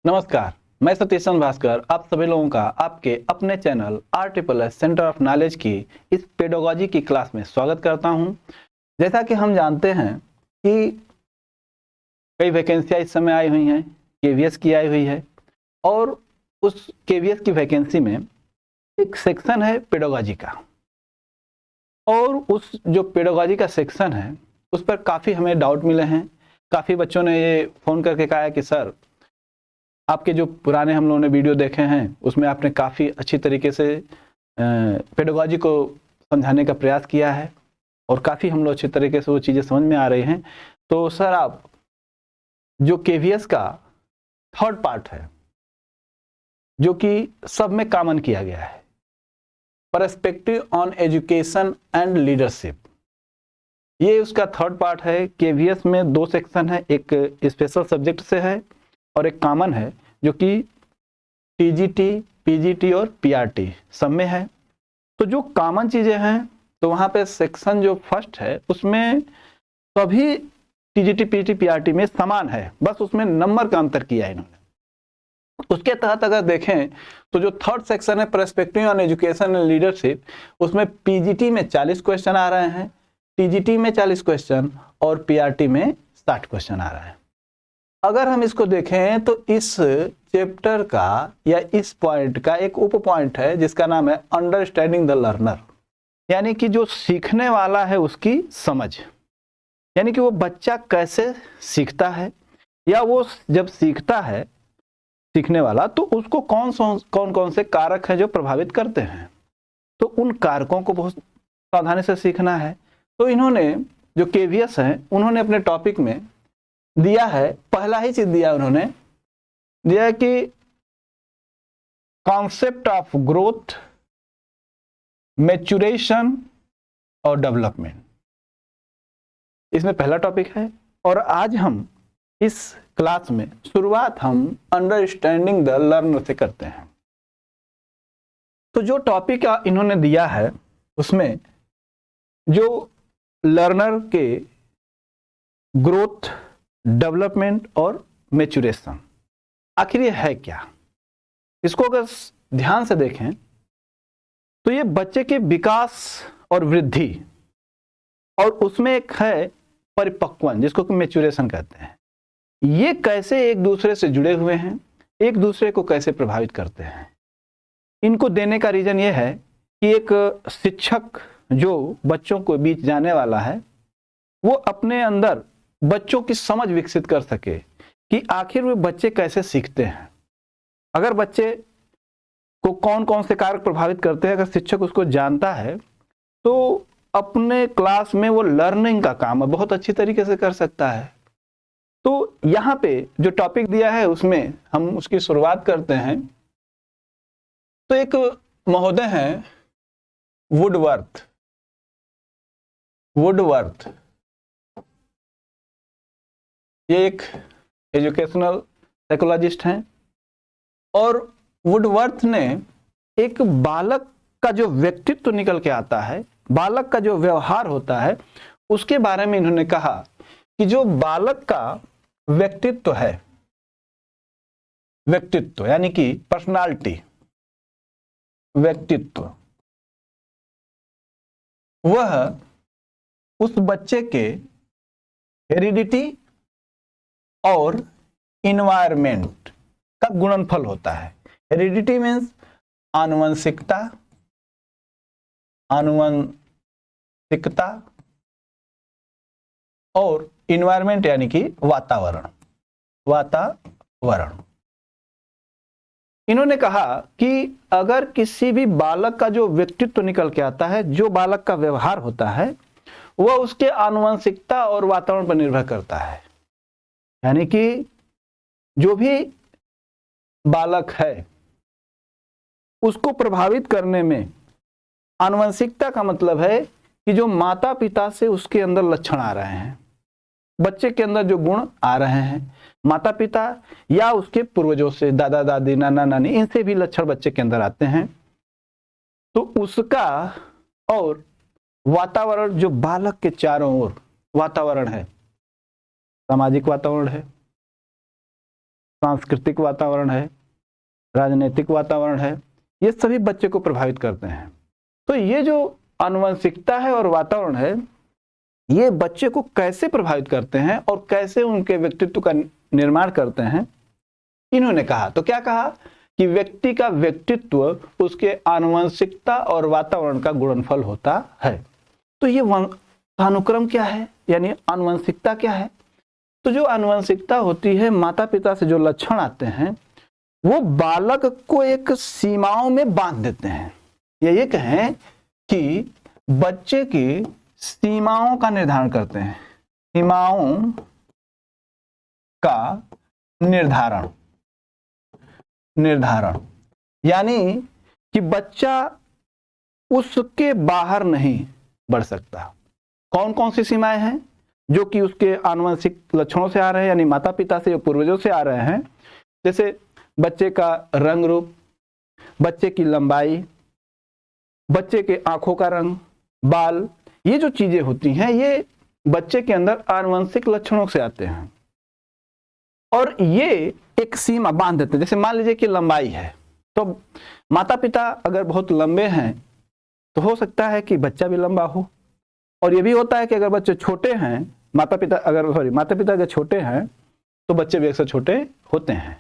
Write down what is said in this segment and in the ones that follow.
नमस्कार, मैं सतीशन भास्कर आप सभी लोगों का आपके अपने channel RSSS centre of knowledge की इस पेडागोजी की क्लास में स्वागत करता हूं। जैसा कि हम जानते हैं कि कई वैकेंसियां इस समय आई हुई हैं, KVS की आई हुई है और उस KVS की वैकेंसी में एक सेक्शन है पेडागोजी का और उस जो पेडागोजी का सेक्शन है उस पर काफ़ी हमें डाउट मिले हैं। काफ़ी बच्चों ने ये फ़ोन करके कहा है कि सर आपके जो पुराने हम लोगों ने वीडियो देखे हैं उसमें आपने काफ़ी अच्छी तरीके से पेडागोजी को समझाने का प्रयास किया है और काफ़ी हम लोग अच्छी तरीके से वो चीज़ें समझ में आ रही हैं। तो सर आप जो KVS का थर्ड पार्ट है जो कि सब में कॉमन किया गया है, perspective on education and leadership, ये उसका थर्ड पार्ट है। KVS में दो सेक्शन है, एक स्पेशल सब्जेक्ट से है और एक कॉमन है जो कि TGT, PGT और PRT सब में है। तो जो कॉमन चीज़ें हैं तो वहाँ पे सेक्शन जो फर्स्ट है उसमें सभी TGT, PGT, PRT में समान है, बस उसमें नंबर का अंतर किया है इन्होंने। उसके तहत अगर देखें तो जो थर्ड सेक्शन है perspective on education and leadership, उसमें PGT में 40 क्वेश्चन आ रहे हैं, TGT में 40 क्वेश्चन और PRT में 60 क्वेश्चन आ रहे हैं। अगर हम इसको देखें तो इस चैप्टर का या इस पॉइंट का एक उप पॉइंट है जिसका नाम है अंडरस्टैंडिंग द लर्नर, यानी कि जो सीखने वाला है उसकी समझ, यानी कि वो बच्चा कैसे सीखता है या वो जब सीखता है सीखने वाला तो उसको कौन कौन से कारक हैं जो प्रभावित करते हैं, तो उन कारकों को बहुत सावधानी से सीखना है। तो इन्होंने जो KVS है उन्होंने अपने टॉपिक में दिया है, पहला ही चीज दिया उन्होंने दिया है कि कॉन्सेप्ट ऑफ ग्रोथ, मैच्योरेशन और डेवलपमेंट, इसमें पहला टॉपिक है। और आज हम इस क्लास में शुरुआत हम अंडरस्टैंडिंग द लर्नर से करते हैं। तो जो टॉपिक इन्होंने दिया है उसमें जो लर्नर के ग्रोथ, डेवलपमेंट और मैच्योरेशन, आखिर ये है क्या, इसको अगर ध्यान से देखें तो ये बच्चे के विकास और वृद्धि और उसमें एक है परिपक्वन जिसको कि मैच्योरेशन कहते हैं, ये कैसे एक दूसरे से जुड़े हुए हैं, एक दूसरे को कैसे प्रभावित करते हैं। इनको देने का रीजन ये है कि एक शिक्षक जो बच्चों को बीच जाने वाला है वो अपने अंदर बच्चों की समझ विकसित कर सके कि आखिर वे बच्चे कैसे सीखते हैं। अगर बच्चे को कौन कौन से कारक प्रभावित करते हैं, अगर शिक्षक उसको जानता है तो अपने क्लास में वो लर्निंग का काम बहुत अच्छी तरीके से कर सकता है। तो यहाँ पे जो टॉपिक दिया है उसमें हम उसकी शुरुआत करते हैं। तो एक महोदय हैं वुडवर्थ, ये एक एजुकेशनल साइकोलॉजिस्ट हैं और वुडवर्थ ने एक बालक का जो व्यक्तित्व निकल के आता है, बालक का जो व्यवहार होता है, उसके बारे में इन्होंने कहा कि जो बालक का व्यक्तित्व है, व्यक्तित्व यानी कि पर्सनालिटी, व्यक्तित्व, वह उस बच्चे के हेरिडिटी और इन्वायरमेंट का गुणनफल होता है। हेरिडिटी मीन्स आनुवंशिकता, आनुवंशिकता और इन्वायरमेंट यानी कि वातावरण, वातावरण। इन्होंने कहा कि अगर किसी भी बालक का जो व्यक्तित्व निकल के आता है, जो बालक का व्यवहार होता है, वह उसके आनुवंशिकता और वातावरण पर निर्भर करता है। यानी कि जो भी बालक है उसको प्रभावित करने में आनुवंशिकता का मतलब है कि जो माता पिता से उसके अंदर लक्षण आ रहे हैं, बच्चे के अंदर जो गुण आ रहे हैं, माता पिता या उसके पूर्वजों से, दादा दादी, नाना नानी, इनसे भी लक्षण बच्चे के अंदर आते हैं, तो उसका और वातावरण जो बालक के चारों ओर वातावरण है, सामाजिक वातावरण है, सांस्कृतिक वातावरण है, राजनीतिक वातावरण है, ये सभी बच्चे को प्रभावित करते हैं। तो ये जो आनुवंशिकता है और वातावरण है, ये बच्चे को कैसे प्रभावित करते हैं और कैसे उनके व्यक्तित्व का निर्माण करते हैं, इन्होंने कहा। तो क्या कहा कि व्यक्ति का व्यक्तित्व उसके आनुवंशिकता और वातावरण का गुणनफल होता है। तो ये अनुक्रम क्या है, यानी आनुवंशिकता क्या है? तो जो आनुवंशिकता होती है, माता पिता से जो लक्षण आते हैं वो बालक को एक सीमाओं में बांध देते हैं, या ये कहें कि बच्चे की सीमाओं का निर्धारण करते हैं। सीमाओं का निर्धारण यानी कि बच्चा उसके बाहर नहीं बढ़ सकता। कौन कौन सी सीमाएं हैं जो कि उसके आनुवंशिक लक्षणों से आ रहे हैं, यानी माता पिता से या पूर्वजों से आ रहे हैं? जैसे बच्चे का रंग रूप, बच्चे की लंबाई, बच्चे के आंखों का रंग, बाल, ये जो चीजें होती हैं ये बच्चे के अंदर आनुवंशिक लक्षणों से आते हैं और ये एक सीमा बांध देते हैं। जैसे मान लीजिए कि लंबाई है, तो माता पिता अगर बहुत लंबे हैं तो हो सकता है कि बच्चा भी लंबा हो, और ये भी होता है कि अगर बच्चे छोटे हैं, माता पिता अगर छोटे हैं तो बच्चे भी अक्सर छोटे होते हैं।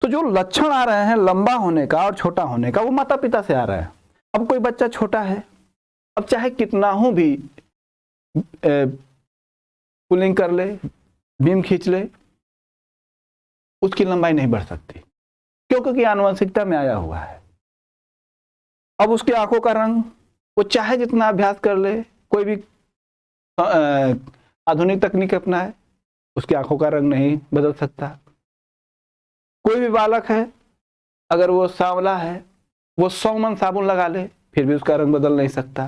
तो जो लक्षण आ रहे हैं लंबा होने का और छोटा होने का, वो माता पिता से आ रहा है। अब कोई बच्चा छोटा है, अब चाहे कितना हो भी पुलिंग कर ले, बीम खींच ले, उसकी लंबाई नहीं बढ़ सकती, क्योंकि आनुवंशिकता में आया हुआ है। अब उसकी आंखों का रंग, वो चाहे जितना अभ्यास कर ले, कोई भी आधुनिक तकनीक अपनाए, उसकी आंखों का रंग नहीं बदल सकता। कोई भी बालक है, अगर वो सांवला है, वो 100 मन साबुन लगा ले, फिर भी उसका रंग बदल नहीं सकता।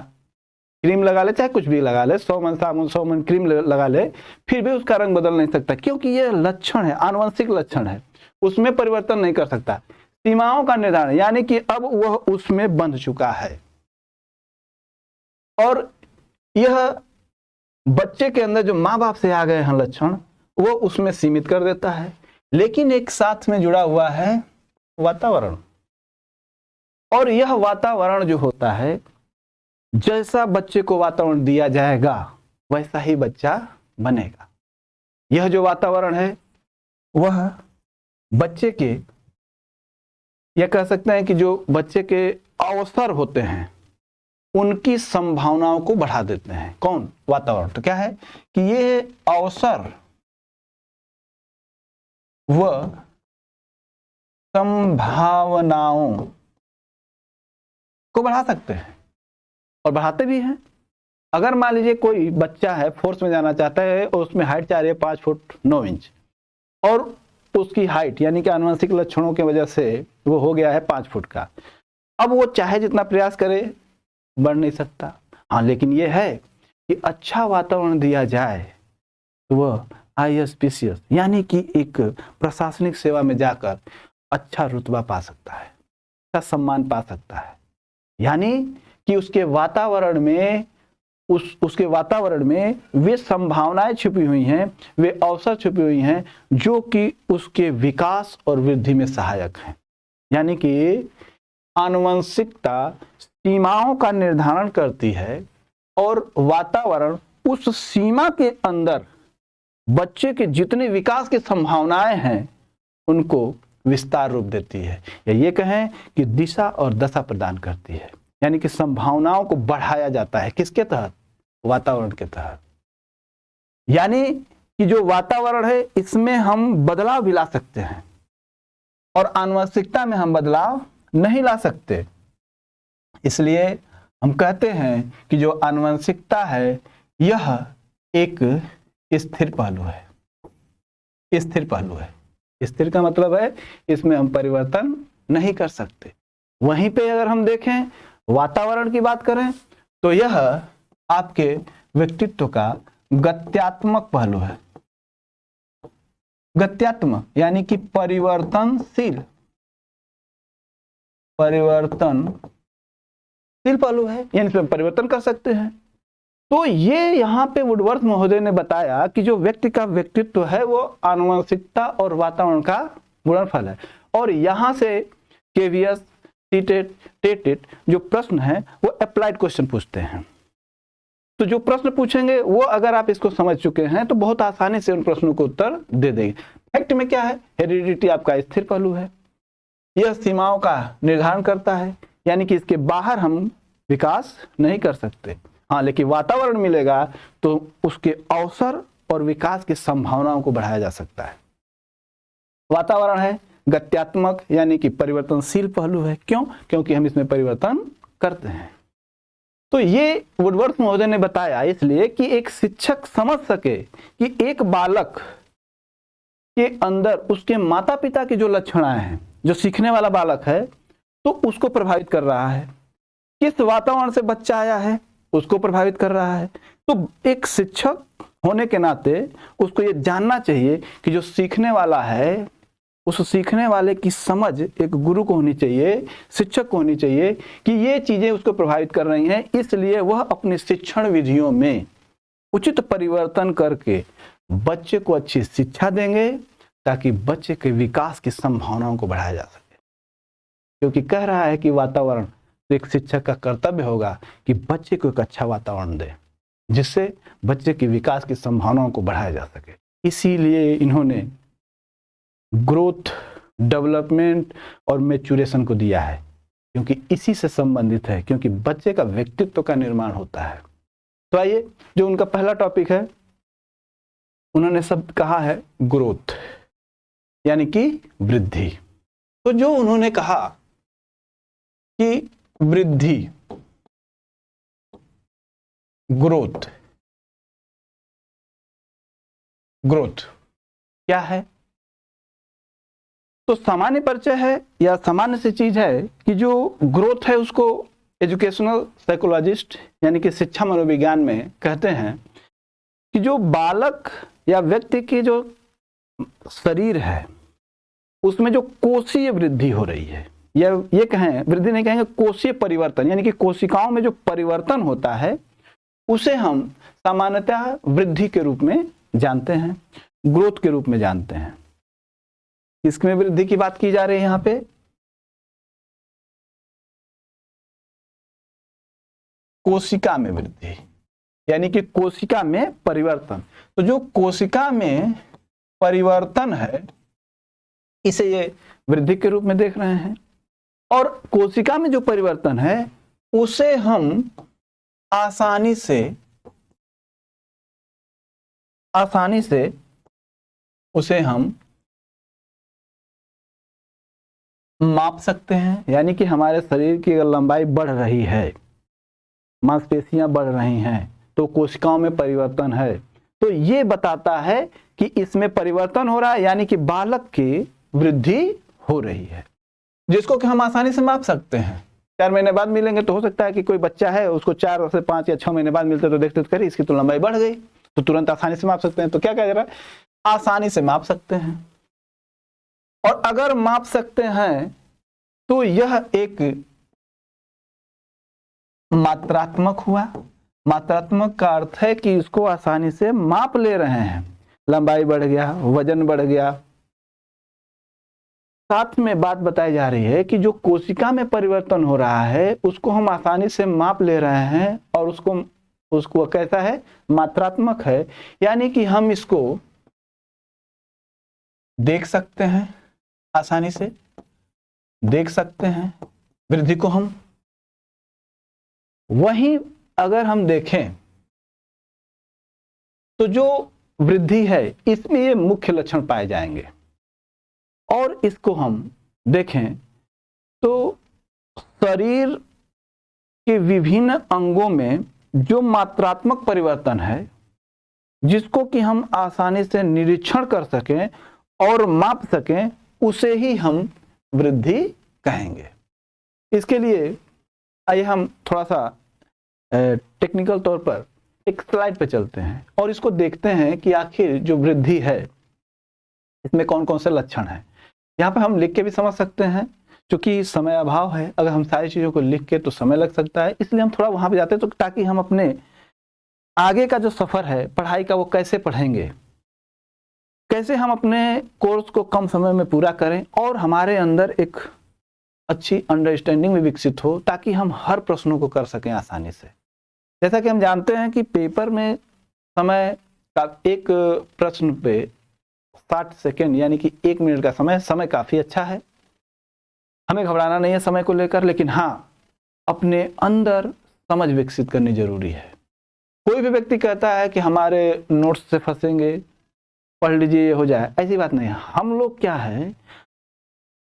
क्रीम लगा ले, चाहे कुछ भी लगा ले, 100 मन साबुन 100 मन क्रीम लगा ले, फिर भी उसका रंग बदल नहीं सकता, क्योंकि ये लक्षण है, आनुवंशिक लक्षण है, उसमें परिवर्तन नहीं कर सकता। सीमाओं का निर्धारण यानी कि अब वह उसमें बंध चुका है और यह बच्चे के अंदर जो माँ बाप से आ गए हैं लक्षण, वो उसमें सीमित कर देता है। लेकिन एक साथ में जुड़ा हुआ है वातावरण, और यह वातावरण जो होता है, जैसा बच्चे को वातावरण दिया जाएगा वैसा ही बच्चा बनेगा। यह जो वातावरण है वह बच्चे के, यह कह सकते हैं कि जो बच्चे के अवसर होते हैं उनकी संभावनाओं को बढ़ा देते हैं। कौन? वातावरण। तो क्या है कि ये अवसर व संभावनाओं को बढ़ा सकते हैं और बढ़ाते भी हैं। अगर मान लीजिए कोई बच्चा है, फोर्स में जाना चाहता है और उसमें हाइट चाह रही है 5 फुट 9 इंच, और उसकी हाइट यानी कि आनुवंशिक लक्षणों की वजह से वो हो गया है 5 फुट का। अब वो चाहे जितना प्रयास करे बढ़ नहीं सकता। हाँ, लेकिन ये है कि अच्छा वातावरण दिया जाए तो वह ISPCS यानी कि एक प्रशासनिक सेवा में जाकर अच्छा रुतबा पा सकता है, अच्छा सम्मान पा सकता है। यानी कि उसके वातावरण में उसके वातावरण में वे संभावनाएं छिपी हुई हैं, वे अवसर छिपी हुई हैं जो कि उसके विकास और वृद्धि में सहायक हैं। यानी कि आनुवंशिकता सीमाओं का निर्धारण करती है और वातावरण उस सीमा के अंदर बच्चे के जितने विकास की संभावनाएं हैं उनको विस्तार रूप देती है, या ये कहें कि दिशा और दशा प्रदान करती है। यानी कि संभावनाओं को बढ़ाया जाता है, किसके तहत? वातावरण के तहत। यानी कि जो वातावरण है इसमें हम बदलाव भी ला सकते हैं और आनुवंशिकता में हम बदलाव नहीं ला सकते। इसलिए हम कहते हैं कि जो आनुवंशिकता है यह एक स्थिर पहलू है। स्थिर पहलू है, स्थिर का मतलब है इसमें हम परिवर्तन नहीं कर सकते। वहीं पे अगर हम देखें, वातावरण की बात करें, तो यह आपके व्यक्तित्व का गत्यात्मक पहलू है। गत्यात्मक यानी कि परिवर्तनशील पहलू है, यानी इसमें परिवर्तन कर सकते हैं। तो ये यहाँ पे वुडवर्थ महोदय ने बताया कि जो व्यक्ति का व्यक्तित्व है वो आनुवंशिकता और वातावरण का गुणनफल है। और यहाँ से केवीएस, सीटेट, टेटेट जो प्रश्न है वो अप्लाइड क्वेश्चन पूछते हैं। तो जो प्रश्न पूछेंगे वो अगर आप इसको समझ चुके हैं तो बहुत आसानी से उन प्रश्नों को उत्तर दे देंगे। फैक्ट में क्या है, हेरिडिटी आपका स्थिर पहलू है, यह सीमाओं का निर्धारण करता है, यानी कि इसके बाहर हम विकास नहीं कर सकते। हाँ, लेकिन वातावरण मिलेगा तो उसके अवसर और विकास की संभावनाओं को बढ़ाया जा सकता है। वातावरण है गत्यात्मक, यानी कि परिवर्तनशील पहलू है। क्यों? क्योंकि हम इसमें परिवर्तन करते हैं। तो ये वुडवर्थ महोदय ने बताया इसलिए कि एक शिक्षक समझ सके कि एक बालक के अंदर उसके माता पिता के जो लक्षण आए हैं, जो सीखने वाला बालक है तो उसको प्रभावित कर रहा है, किस वातावरण से बच्चा आया है उसको प्रभावित कर रहा है। तो एक शिक्षक होने के नाते उसको ये जानना चाहिए कि जो सीखने वाला है उस सीखने वाले की समझ एक गुरु को होनी चाहिए, शिक्षक को होनी चाहिए कि ये चीजें उसको प्रभावित कर रही हैं, इसलिए वह अपनी शिक्षण विधियों में उचित परिवर्तन करके बच्चे को अच्छी शिक्षा देंगे ताकि बच्चे के विकास की संभावनाओं को बढ़ाया जा सके। क्योंकि कह रहा है कि वातावरण, तो एक शिक्षक का कर्तव्य होगा कि बच्चे को एक अच्छा वातावरण दे जिससे बच्चे के विकास की संभावनाओं को बढ़ाया जा सके। इसीलिए इन्होंने ग्रोथ, डेवलपमेंट और मैच्योरेशन को दिया है, क्योंकि इसी से संबंधित है, क्योंकि बच्चे का व्यक्तित्व का निर्माण होता है। तो आइए, जो उनका पहला टॉपिक है, उन्होंने शब्द कहा है ग्रोथ, यानी कि वृद्धि। तो जो उन्होंने कहा कि वृद्धि, ग्रोथ, ग्रोथ क्या है? तो सामान्य परिचय है या सामान्य सी चीज है कि जो ग्रोथ है उसको एजुकेशनल साइकोलॉजिस्ट यानी कि शिक्षा मनोविज्ञान में कहते हैं कि जो बालक या व्यक्ति की जो शरीर है उसमें जो कोशीय वृद्धि हो रही है, या ये कहें, वृद्धि नहीं कहेंगे, कोशीय परिवर्तन, यानी कि कोशिकाओं में जो परिवर्तन होता है उसे हम सामान्यतः वृद्धि के रूप में जानते हैं, ग्रोथ के रूप में जानते हैं। किसमें वृद्धि की बात की जा रही है यहां पे? कोशिका में वृद्धि, यानी कि कोशिका में परिवर्तन। तो जो कोशिका में परिवर्तन है इसे ये वृद्धि के रूप में देख रहे हैं, और कोशिका में जो परिवर्तन है उसे हम आसानी से उसे हम माप सकते हैं। यानी कि हमारे शरीर की अगर लंबाई बढ़ रही है, मांसपेशियां बढ़ रही हैं, तो कोशिकाओं में परिवर्तन है, तो ये बताता है कि इसमें परिवर्तन हो रहा है, यानी कि बालक की वृद्धि हो रही है, जिसको कि हम आसानी से माप सकते हैं। 4 महीने बाद मिलेंगे तो हो सकता है कि कोई बच्चा है उसको 4 से 5 या 6 महीने बाद मिलते तो देखते करें इसकी तो लंबाई बढ़ गई, तो तुरंत आसानी से माप सकते हैं। तो क्या कह रहा है? आसानी से माप सकते हैं। और अगर माप सकते हैं तो यह एक मात्रात्मक हुआ। मात्रात्मक का अर्थ है कि इसको आसानी से माप ले रहे हैं, लंबाई बढ़ गया, वजन बढ़ गया। साथ में बात बताई जा रही है कि जो कोशिका में परिवर्तन हो रहा है उसको हम आसानी से माप ले रहे हैं, और उसको कैसा है? मात्रात्मक है, यानी कि हम इसको देख सकते हैं, आसानी से देख सकते हैं वृद्धि को हम। वहीं अगर हम देखें तो जो वृद्धि है इसमें ये मुख्य लक्षण पाए जाएंगे, और इसको हम देखें तो शरीर के विभिन्न अंगों में जो मात्रात्मक परिवर्तन है जिसको कि हम आसानी से निरीक्षण कर सकें और माप सकें, उसे ही हम वृद्धि कहेंगे। इसके लिए आइए हम थोड़ा सा टेक्निकल तौर पर एक स्लाइड पे चलते हैं और इसको देखते हैं कि आखिर जो वृद्धि है इसमें कौन कौन से लक्षण हैं। यहाँ पे हम लिख के भी समझ सकते हैं, क्योंकि समय अभाव है, अगर हम सारी चीज़ों को लिख के तो समय लग सकता है, इसलिए हम थोड़ा वहाँ पे जाते हैं तो ताकि हम अपने आगे का जो सफ़र है पढ़ाई का वो कैसे पढ़ेंगे, कैसे हम अपने कोर्स को कम समय में पूरा करें और हमारे अंदर एक अच्छी अंडरस्टैंडिंग भी विकसित हो ताकि हम हर प्रश्नों को कर सकें आसानी से। जैसा कि हम जानते हैं कि पेपर में समय का एक प्रश्न पे 60 सेकेंड यानी कि 1 मिनट का समय काफ़ी अच्छा है। हमें घबराना नहीं है समय को लेकर, लेकिन हाँ, अपने अंदर समझ विकसित करनी जरूरी है। कोई भी व्यक्ति कहता है कि हमारे नोट्स से फंसेंगे, पढ़ लीजिए ये हो जाए, ऐसी बात नहीं है। हम लोग क्या है,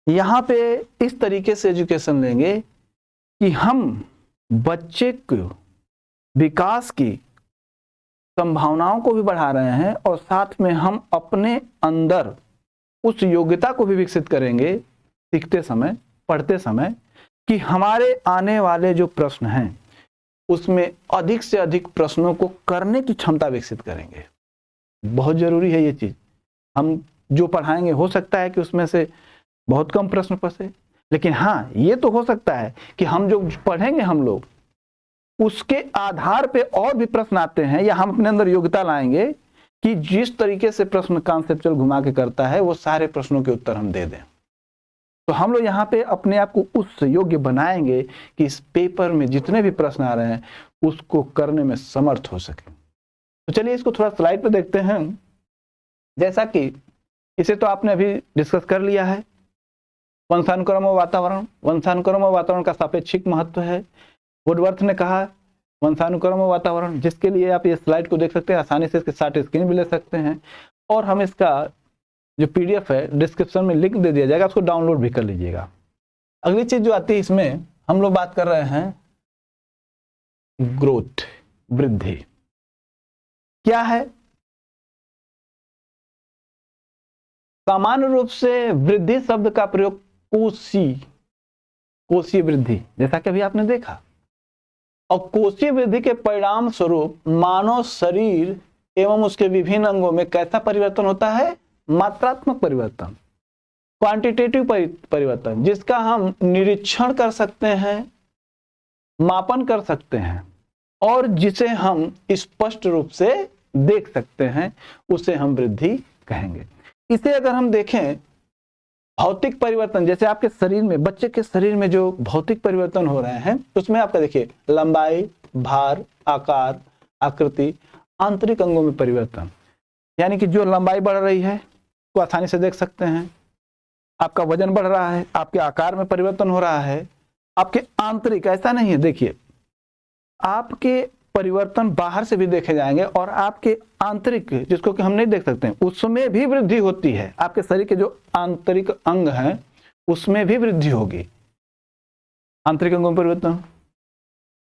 यहाँ पे इस तरीके से एजुकेशन लेंगे कि हम बच्चे को विकास की संभावनाओं को भी बढ़ा रहे हैं और साथ में हम अपने अंदर उस योग्यता को भी विकसित करेंगे सीखते समय, पढ़ते समय, कि हमारे आने वाले जो प्रश्न हैं उसमें अधिक से अधिक प्रश्नों को करने की क्षमता विकसित करेंगे। बहुत जरूरी है ये चीज। हम जो पढ़ाएंगे हो सकता है कि उसमें से बहुत कम प्रश्न फंसे, लेकिन हाँ, ये तो हो सकता है कि हम जो पढ़ेंगे हम लोग उसके आधार पे और भी प्रश्न आते हैं, या हम अपने अंदर योग्यता लाएंगे कि जिस तरीके से प्रश्न कॉन्सेप्चुअल घुमा के करता है वो सारे प्रश्नों के उत्तर हम दे दें। तो हम लोग यहाँ पे अपने आप को उस योग्य बनाएंगे कि इस पेपर में जितने भी प्रश्न आ रहे हैं उसको करने में समर्थ हो सके। तो चलिए इसको थोड़ा स्लाइड पे देखते हैं। जैसा कि इसे तो आपने अभी डिस्कस कर लिया है, वंशानुक्रम और वातावरण। वंशानुक्रम और वातावरण का सापेक्षिक महत्व है। वुडवर्थ ने कहा वंशानुक्रम और वातावरण, जिसके लिए आप ये स्लाइड को देख सकते हैं, आसानी से इसके साथ स्क्रीन भी ले सकते हैं, और हम इसका जो PDF है डिस्क्रिप्शन में लिंक दे दिया जाएगा, उसको डाउनलोड भी कर लीजिएगा। अगली चीज जो आती है इसमें, हम लोग बात कर रहे हैं ग्रोथ, वृद्धि। क्या है? सामान्य रूप से वृद्धि शब्द का प्रयोग कोशीय वृद्धि, जैसा कि अभी आपने देखा, और कोशीय वृद्धि के परिणाम स्वरूप मानव शरीर एवं उसके विभिन्न अंगों में कैसा परिवर्तन होता है? मात्रात्मक परिवर्तन, क्वांटिटेटिव परिवर्तन, जिसका हम निरीक्षण कर सकते हैं, मापन कर सकते हैं, और जिसे हम स्पष्ट रूप से देख सकते हैं, उसे हम वृद्धि कहेंगे। इसे अगर हम देखें भौतिक परिवर्तन, जैसे आपके शरीर में, बच्चे के शरीर में जो भौतिक परिवर्तन हो रहे हैं उसमें आपका देखिए लंबाई, भार, आकार, आकृति, आंतरिक अंगों में परिवर्तन, यानी कि जो लंबाई बढ़ रही है तो आसानी से देख सकते हैं, आपका वजन बढ़ रहा है, आपके आकार में परिवर्तन हो रहा है, आपके आंतरिक, ऐसा नहीं है, देखिए आपके परिवर्तन बाहर से भी देखे जाएंगे और आपके आंतरिक, जिसको कि हम नहीं देख सकते हैं, उसमें भी वृद्धि होती है। आपके शरीर के जो आंतरिक अंग हैं उसमें भी वृद्धि होगी, आंतरिक अंगों में परिवर्तन।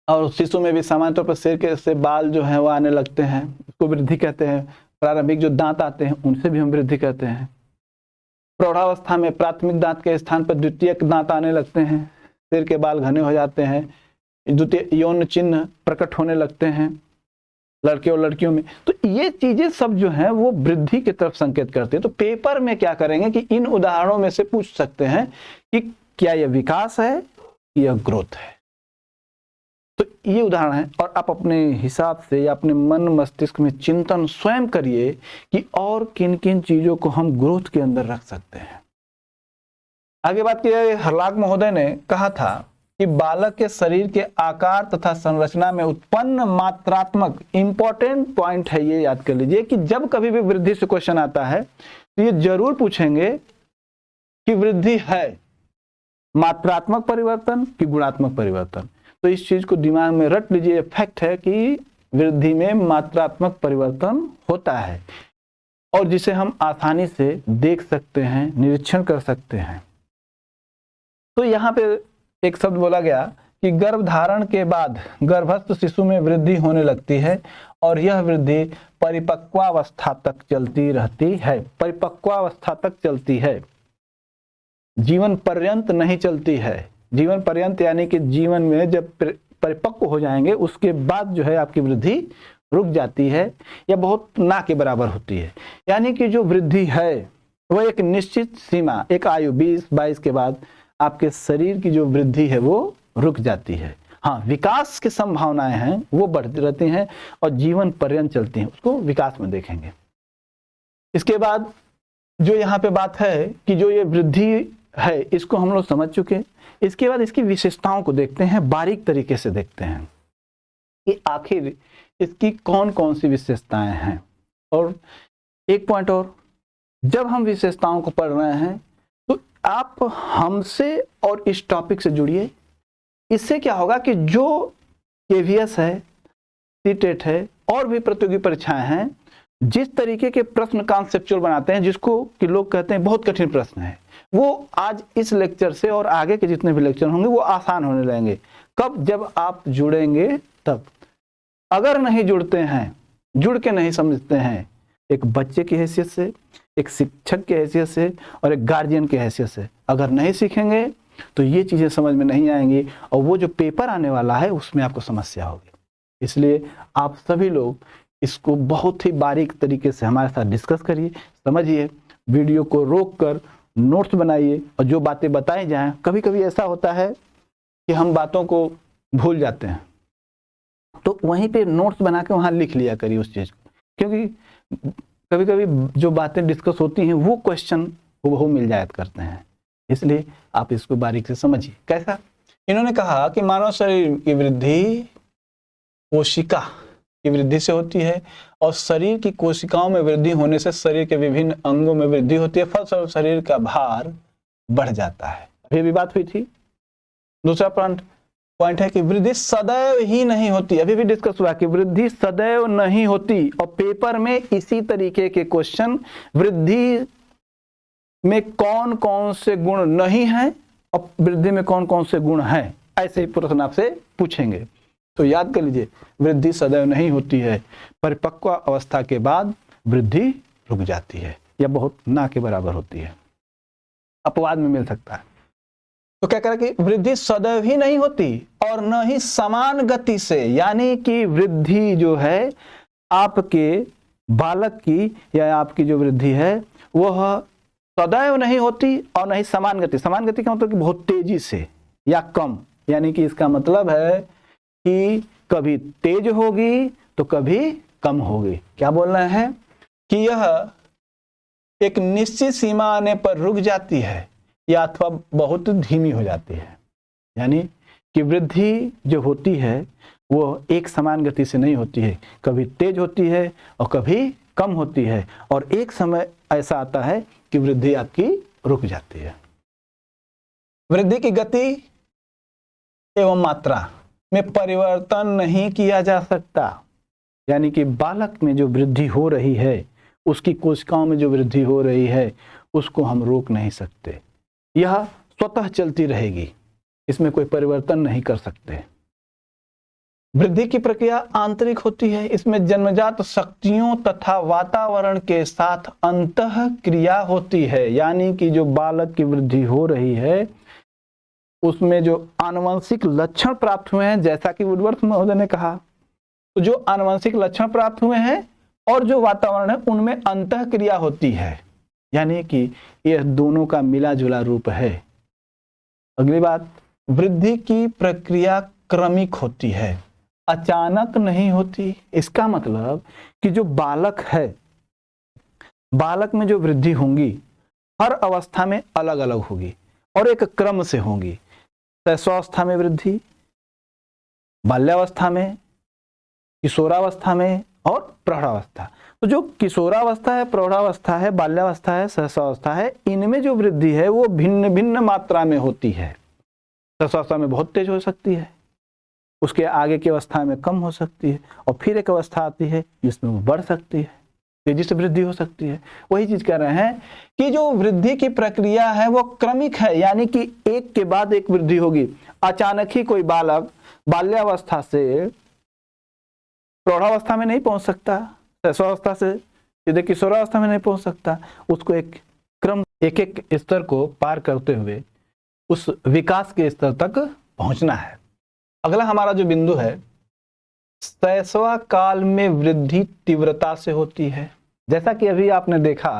और शिशु में भी सामान्य तौर पर सिर के से बाल जो है वो आने लगते हैं, उसको वृद्धि कहते हैं। प्रारंभिक जो दांत आते हैं उनसे भी हम वृद्धि कहते हैं। प्रौढ़ावस्था में प्राथमिक दांत के स्थान पर द्वितीयक दांत आने लगते हैं, सिर के बाल घने हो जाते हैं, द्वितीय यौन चिन्ह प्रकट होने लगते हैं लड़के और लड़कियों में। तो ये चीजें सब जो हैं वो वृद्धि की तरफ संकेत करते हैं। तो पेपर में क्या करेंगे कि इन उदाहरणों में से पूछ सकते हैं कि क्या यह विकास है, यह ग्रोथ है। तो ये उदाहरण है, और आप अपने हिसाब से या अपने मन मस्तिष्क में चिंतन स्वयं करिए कि और किन किन चीजों को हम ग्रोथ के अंदर रख सकते हैं। आगे बात की, हर्लाक महोदय ने कहा था कि बालक के शरीर के आकार तथा संरचना में उत्पन्न मात्रात्मक, इंपॉर्टेंट पॉइंट है ये याद कर लीजिए कि जब कभी भी वृद्धि से क्वेश्चन आता है तो ये जरूर पूछेंगे कि वृद्धि है मात्रात्मक परिवर्तन कि गुणात्मक परिवर्तन। तो इस चीज को दिमाग में रट लीजिए, फैक्ट है कि वृद्धि में मात्रात्मक परिवर्तन होता है और जिसे हम आसानी से देख सकते हैं, निरीक्षण कर सकते हैं। तो यहाँ पे एक शब्द बोला गया कि गर्भधारण के बाद गर्भस्थ शिशु में वृद्धि होने लगती है और यह वृद्धि परिपक्वावस्था तक चलती रहती है। परिपक्वावस्था तक चलती है, जीवन पर्यंत नहीं चलती है। जीवन पर्यंत यानी कि जीवन में जब परिपक्व हो जाएंगे उसके बाद जो है आपकी वृद्धि रुक जाती है या बहुत ना के बराबर होती है। यानी कि जो वृद्धि है वो एक निश्चित सीमा, एक आयु 20-22 के बाद आपके शरीर की जो वृद्धि है वो रुक जाती है। हाँ, विकास की संभावनाएं हैं वो बढ़ती रहती हैं और जीवन पर्यंत चलती हैं, उसको विकास में देखेंगे। इसके बाद जो यहाँ पे बात है कि जो ये वृद्धि है इसको हम लोग समझ चुके। इसके बाद इसकी विशेषताओं को देखते हैं, बारीक तरीके से देखते हैं कि आखिर इसकी कौन कौन सी विशेषताएं हैं। और एक पॉइंट और, जब हम विशेषताओं को पढ़ रहे हैं तो आप हमसे और इस टॉपिक से जुड़िए। इससे क्या होगा कि जो KVS है, CTET है और भी प्रतियोगी परीक्षाएं हैं, जिस तरीके के प्रश्न कॉन्सेप्चुअल बनाते हैं, जिसको कि लोग कहते हैं बहुत कठिन प्रश्न है, वो आज इस लेक्चर से और आगे के जितने भी लेक्चर होंगे वो आसान होने लगेंगे। कब? जब आप जुड़ेंगे तब। अगर नहीं जुड़ते हैं, जुड़ के नहीं समझते हैं, एक बच्चे की हैसियत से, एक शिक्षक की हैसियत से और एक गार्जियन की हैसियत से अगर नहीं सीखेंगे तो ये चीज़ें समझ में नहीं आएंगी और वो जो पेपर आने वाला है उसमें आपको समस्या होगी। इसलिए आप सभी लोग इसको बहुत ही बारीक तरीके से हमारे साथ डिस्कस करिए, समझिए, वीडियो को रोक कर नोट्स बनाइए और जो बातें बताई जाएं, कभी कभी ऐसा होता है कि हम बातों को भूल जाते हैं, तो वहीं पे नोट्स बना के वहाँ लिख लिया करिए उस चीज़ को, क्योंकि कभी कभी जो बातें डिस्कस होती हैं वो क्वेश्चन वो मिल जाया करते हैं। इसलिए आप इसको बारीक से समझिए। कैसा? इन्होंने कहा कि मानव शरीर की वृद्धि कोशिका की वृद्धि से होती है और शरीर की कोशिकाओं में वृद्धि होने से शरीर के विभिन्न अंगों में वृद्धि होती है, फलस्वरूप शरीर का भार बढ़ जाता है। अभी भी बात हुई थी। दूसरा पॉइंट है कि वृद्धि सदैव ही नहीं होती। अभी भी डिस्कस हुआ कि वृद्धि सदैव नहीं होती और पेपर में इसी तरीके के क्वेश्चन, वृद्धि में कौन कौन से गुण नहीं हैं और वृद्धि में कौन कौन से गुण हैं, ऐसे ही प्रश्न आपसे पूछेंगे। तो याद कर लीजिए, वृद्धि सदैव नहीं होती है, परिपक्व अवस्था के बाद वृद्धि रुक जाती है या बहुत ना के बराबर होती है, अपवाद में मिल सकता है। तो क्या करें कि वृद्धि सदैव ही नहीं होती और न ही समान गति से, यानी कि वृद्धि जो है आपके बालक की या आपकी जो वृद्धि है वह सदैव नहीं होती और नहीं समान गति। समान गति का मतलब कि बहुत तेजी से या कम, यानी कि इसका मतलब है कि कभी तेज होगी तो कभी कम होगी। क्या बोल रहे हैं कि यह एक निश्चित सीमा आने पर रुक जाती है या अथवा बहुत धीमी हो जाती है। यानी कि वृद्धि जो होती है वो एक समान गति से नहीं होती है, कभी तेज होती है और कभी कम होती है, और एक समय ऐसा आता है कि वृद्धि आपकी रुक जाती है। वृद्धि की गति एवं मात्रा में परिवर्तन नहीं किया जा सकता, यानी कि बालक में जो वृद्धि हो रही है, उसकी कोशिकाओं में जो वृद्धि हो रही है, उसको हम रोक नहीं सकते। यह स्वतः चलती रहेगी, इसमें कोई परिवर्तन नहीं कर सकते। वृद्धि की प्रक्रिया आंतरिक होती है, इसमें जन्मजात शक्तियों तथा वातावरण के साथ अंतः क्रिया होती है। यानी कि जो बालक की वृद्धि हो रही है उसमें जो आनुवंशिक लक्षण प्राप्त हुए हैं, जैसा कि वुडवर्थ महोदय ने कहा, तो जो आनुवंशिक लक्षण प्राप्त हुए हैं और जो वातावरण है उनमें अंतः क्रिया होती है, यानी कि यह दोनों का मिला जुला रूप है। अगली बात, वृद्धि की प्रक्रिया क्रमिक होती है, अचानक नहीं होती। इसका मतलब कि जो बालक है, बालक में जो वृद्धि होंगी हर अवस्था में अलग अलग होगी और एक क्रम से होंगी। शैशवावस्था में वृद्धि, बाल्यावस्था में, किशोरावस्था में और प्रौढ़ावस्था। तो जो किशोरावस्था है, प्रौढ़ावस्था है, बाल्यावस्था है, शैशवावस्था है, इनमें जो वृद्धि है वो भिन्न भिन्न मात्रा में होती है। शैशवावस्था में बहुत तेज हो सकती है, उसके आगे की अवस्था में कम हो सकती है, और फिर एक अवस्था आती है जिसमें वो बढ़ सकती है, तेजी से वृद्धि हो सकती है। वही चीज कह रहे हैं कि जो वृद्धि की प्रक्रिया है वो क्रमिक है, यानी कि एक के बाद एक वृद्धि होगी। अचानक ही कोई बालक बाल्यावस्था से प्रौढ़ावस्था में नहीं पहुंच सकता, शैशवावस्था से सीधे किशोरावस्था में नहीं पहुंच सकता। उसको एक क्रम, एक एक स्तर को पार करते हुए उस विकास के स्तर तक पहुंचना है। अगला हमारा जो बिंदु है, शैशव काल में वृद्धि तीव्रता से होती है। जैसा कि अभी आपने देखा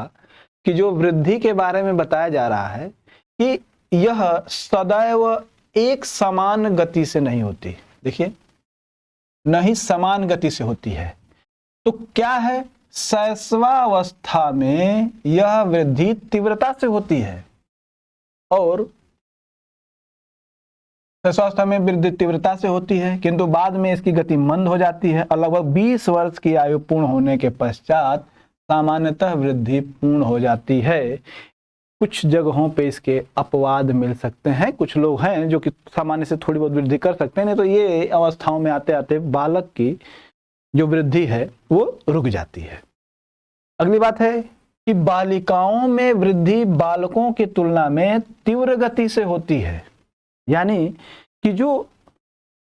कि जो वृद्धि के बारे में बताया जा रहा है कि यह सदैव एक समान गति से नहीं होती। देखिए, न ही समान गति से होती है। तो क्या है, शैशवावस्था में यह वृद्धि तीव्रता से होती है और शैशवावस्था में वृद्धि तीव्रता से होती है, किंतु बाद में इसकी गति मंद हो जाती है और लगभग 20 वर्ष की आयु पूर्ण होने के पश्चात सामान्यतः वृद्धि पूर्ण हो जाती है। कुछ जगहों पे इसके अपवाद मिल सकते हैं, कुछ लोग हैं जो कि सामान्य से थोड़ी बहुत वृद्धि कर सकते हैं, नहीं तो ये अवस्थाओं में आते आते बालक की जो वृद्धि है वो रुक जाती है। अगली बात है कि बालिकाओं में वृद्धि बालकों की तुलना में तीव्र गति से होती है, यानी कि जो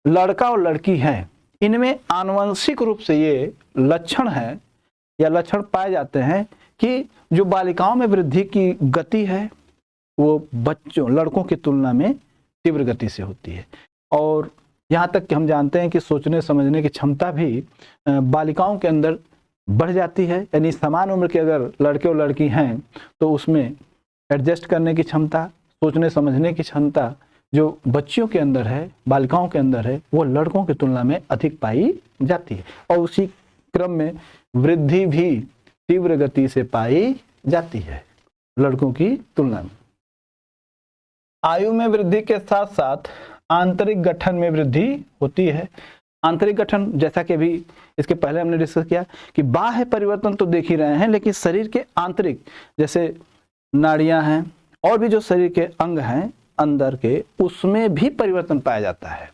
लड़का और लड़की हैं इनमें आनुवंशिक रूप से ये लक्षण है या लक्षण पाए जाते हैं कि जो बालिकाओं में वृद्धि की गति है वो बच्चों लड़कों की तुलना में तीव्र गति से होती है। और यहाँ तक कि हम जानते हैं कि सोचने समझने की क्षमता भी बालिकाओं के अंदर बढ़ जाती है, यानी समान उम्र के अगर लड़के और लड़की हैं तो उसमें एडजस्ट करने की क्षमता, सोचने समझने की क्षमता जो बच्चियों के अंदर है, बालिकाओं के अंदर है, वो लड़कों की तुलना में अधिक पाई जाती है और उसी क्रम में वृद्धि भी तीव्र गति से पाई जाती है लड़कों की तुलना में। आयु में वृद्धि के साथ साथ आंतरिक गठन में वृद्धि होती है। आंतरिक गठन, जैसा कि अभी इसके पहले हमने डिस्कस किया कि बाह्य परिवर्तन तो देख ही रहे हैं, लेकिन शरीर के आंतरिक जैसे नाड़ियां हैं और भी जो शरीर के अंग हैं अंदर के, उसमें भी परिवर्तन पाया जाता है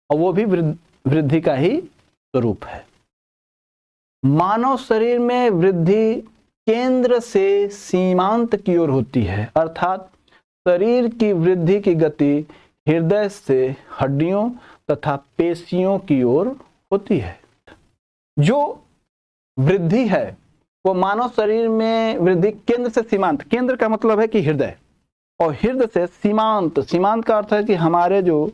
और वो भी वृद्धि का ही स्वरूप है। मानव शरीर में वृद्धि केंद्र से सीमांत की ओर होती है, अर्थात शरीर की वृद्धि की गति हृदय से हड्डियों तथा पेशियों की ओर होती है। जो वृद्धि है वो मानव शरीर में वृद्धि केंद्र से सीमांत, केंद्र का मतलब है कि हृदय, और हृदय से सीमांत, सीमांत का अर्थ है कि हमारे जो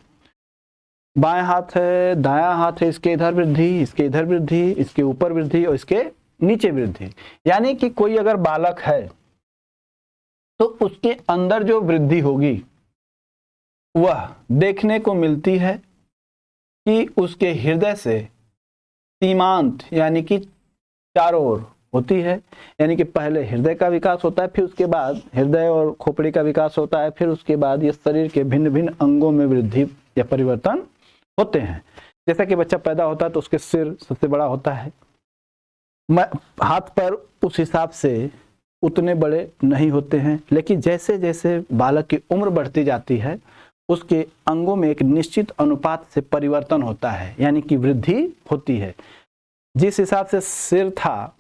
बाएं हाथ है, दायां हाथ है, इसके इधर वृद्धि, इसके इधर वृद्धि, इसके ऊपर वृद्धि और इसके नीचे वृद्धि। यानी कि कोई अगर बालक है तो उसके अंदर जो वृद्धि होगी वह देखने को मिलती है कि उसके हृदय से सीमांत यानी कि चारों ओर होती है। यानी कि पहले हृदय का विकास होता है, फिर उसके बाद हृदय और खोपड़ी का विकास होता है, फिर उसके बाद ये शरीर के भिन्न भिन्न अंगों में वृद्धि या परिवर्तन होते हैं। जैसा कि बच्चा पैदा होता है तो उसके सिर सबसे बड़ा होता है, हाथ पैर उस हिसाब से उतने बड़े नहीं होते हैं, लेकिन जैसे जैसे बालक की उम्र बढ़ती जाती है उसके अंगों में एक निश्चित अनुपात से परिवर्तन होता है, यानी कि वृद्धि होती है। जिस हिसाब से सिर था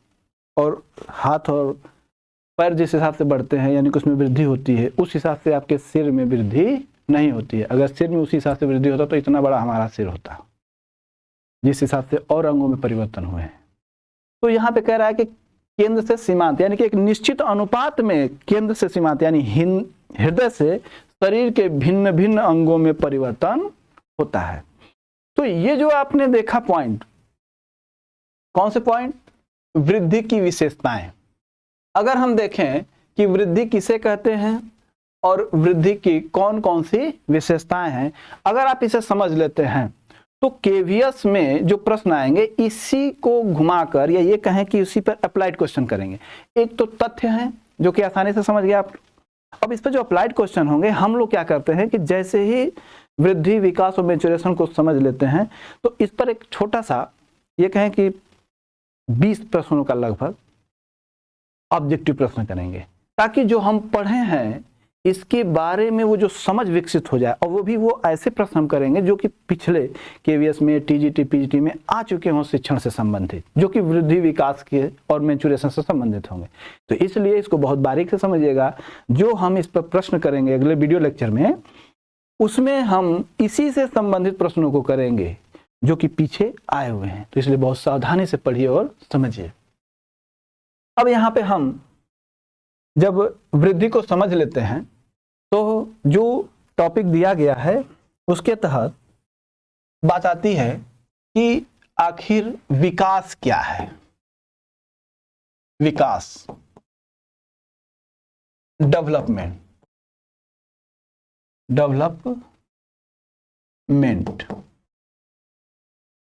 और हाथ और पैर जिस हिसाब से बढ़ते हैं यानी कि उसमें वृद्धि होती है, उस हिसाब से आपके सिर में वृद्धि नहीं होती है। अगर सिर में उसी हिसाब से वृद्धि होता तो इतना बड़ा हमारा सिर होता, जिस हिसाब से और अंगों में परिवर्तन हुए हैं। तो यहाँ पे कह रहा है कि केंद्र से सीमांत, यानी कि एक निश्चित अनुपात में केंद्र से सीमांत यानी हृदय से शरीर के भिन्न भिन्न अंगों में परिवर्तन होता है। तो ये जो आपने देखा पॉइंट, कौन से पॉइंट? वृद्धि की विशेषताएं। अगर हम देखें कि वृद्धि किसे कहते हैं और वृद्धि की कौन कौन सी विशेषताएं हैं, अगर आप इसे समझ लेते हैं तो केवीएस में जो प्रश्न आएंगे इसी को घुमाकर या ये कहें कि उसी पर अप्लाइड क्वेश्चन करेंगे। एक तो तथ्य हैं जो कि आसानी से समझ गया आप। अब इस पर जो अप्लाइड क्वेश्चन होंगे, हम लोग क्या करते हैं कि जैसे ही वृद्धि, विकास और मैच्योरेशन को समझ लेते हैं तो इस पर एक छोटा सा ये कहें कि 20 प्रश्नों का लगभग ऑब्जेक्टिव प्रश्न करेंगे, ताकि जो हम पढ़े हैं इसके बारे में वो जो समझ विकसित हो जाए। और वो भी वो ऐसे प्रश्न हम करेंगे जो कि पिछले केवीएस में, टीजीटी, पीजीटी में आ चुके हों शिक्षण से संबंधित, जो कि वृद्धि, विकास के और मैच्योरेशन से संबंधित होंगे। तो इसलिए इसको बहुत बारीक से समझिएगा। जो हम इस पर प्रश्न करेंगे अगले वीडियो लेक्चर में, उसमें हम इसी से संबंधित प्रश्नों को करेंगे जो कि पीछे आए हुए हैं। तो इसलिए बहुत सावधानी से पढ़िए और समझिए। अब यहाँ पे हम जब वृद्धि को समझ लेते हैं तो जो टॉपिक दिया गया है उसके तहत बात आती है कि आखिर विकास क्या है। विकास, डेवलपमेंट,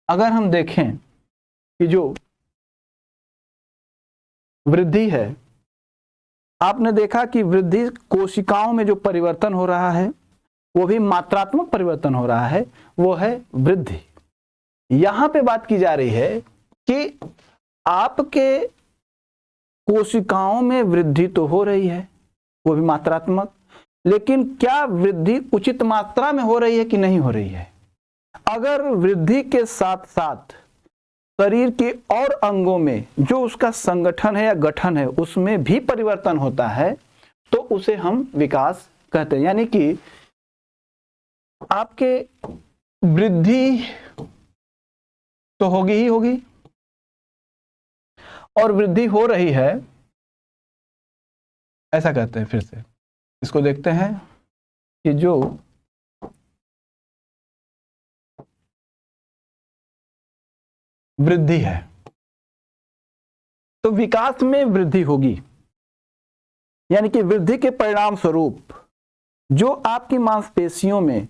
अगर हम देखें कि जो वृद्धि है, आपने देखा कि वृद्धि कोशिकाओं में जो परिवर्तन हो रहा है वो भी मात्रात्मक परिवर्तन हो रहा है, वो है वृद्धि। यहां पे बात की जा रही है कि आपके कोशिकाओं में वृद्धि तो हो रही है, वो भी मात्रात्मक, लेकिन क्या वृद्धि उचित मात्रा में हो रही है कि नहीं हो रही है? अगर वृद्धि के साथ साथ शरीर के और अंगों में जो उसका संगठन है या गठन है उसमें भी परिवर्तन होता है तो उसे हम विकास कहते हैं। यानी कि आपके वृद्धि तो होगी ही होगी, और वृद्धि हो रही है, ऐसा कहते हैं। फिर से इसको देखते हैं कि जो वृद्धि है तो विकास में वृद्धि होगी, यानी कि वृद्धि के परिणाम स्वरूप जो आपकी मांसपेशियों में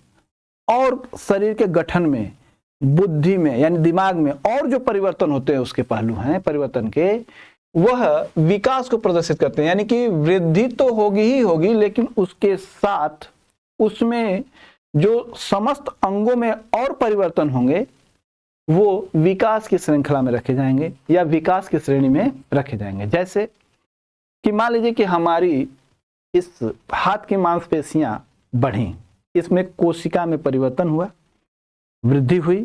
और शरीर के गठन में, बुद्धि में यानी दिमाग में और जो परिवर्तन होते हैं उसके पहलू हैं परिवर्तन के, वह विकास को प्रदर्शित करते हैं। यानी कि वृद्धि तो होगी ही होगी, लेकिन उसके साथ उसमें जो समस्त अंगों में और परिवर्तन होंगे वो विकास की श्रृंखला में रखे जाएंगे या विकास की श्रेणी में रखे जाएंगे। जैसे कि मान लीजिए कि हमारी इस हाथ की मांसपेशियां बढ़ी, इसमें कोशिका में परिवर्तन हुआ, वृद्धि हुई,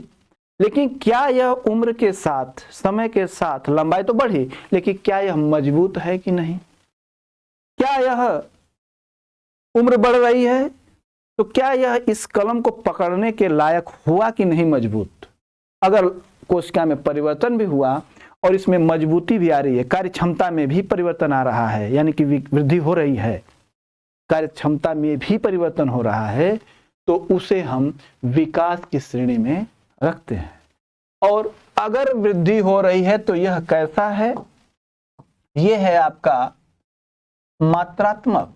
लेकिन क्या यह उम्र के साथ, समय के साथ लंबाई तो बढ़ी, लेकिन क्या यह मजबूत है कि नहीं? क्या यह उम्र बढ़ रही है तो क्या यह इस कलम को पकड़ने के लायक हुआ कि नहीं मजबूत? अगर कोशिका में परिवर्तन भी हुआ और इसमें मजबूती भी आ रही है, कार्य क्षमता में भी परिवर्तन आ रहा है, यानी कि वृद्धि हो रही है, कार्य क्षमता में भी परिवर्तन हो रहा है, तो उसे हम विकास की श्रेणी में रखते हैं। और अगर वृद्धि हो रही है तो यह कैसा है? यह है आपका मात्रात्मक,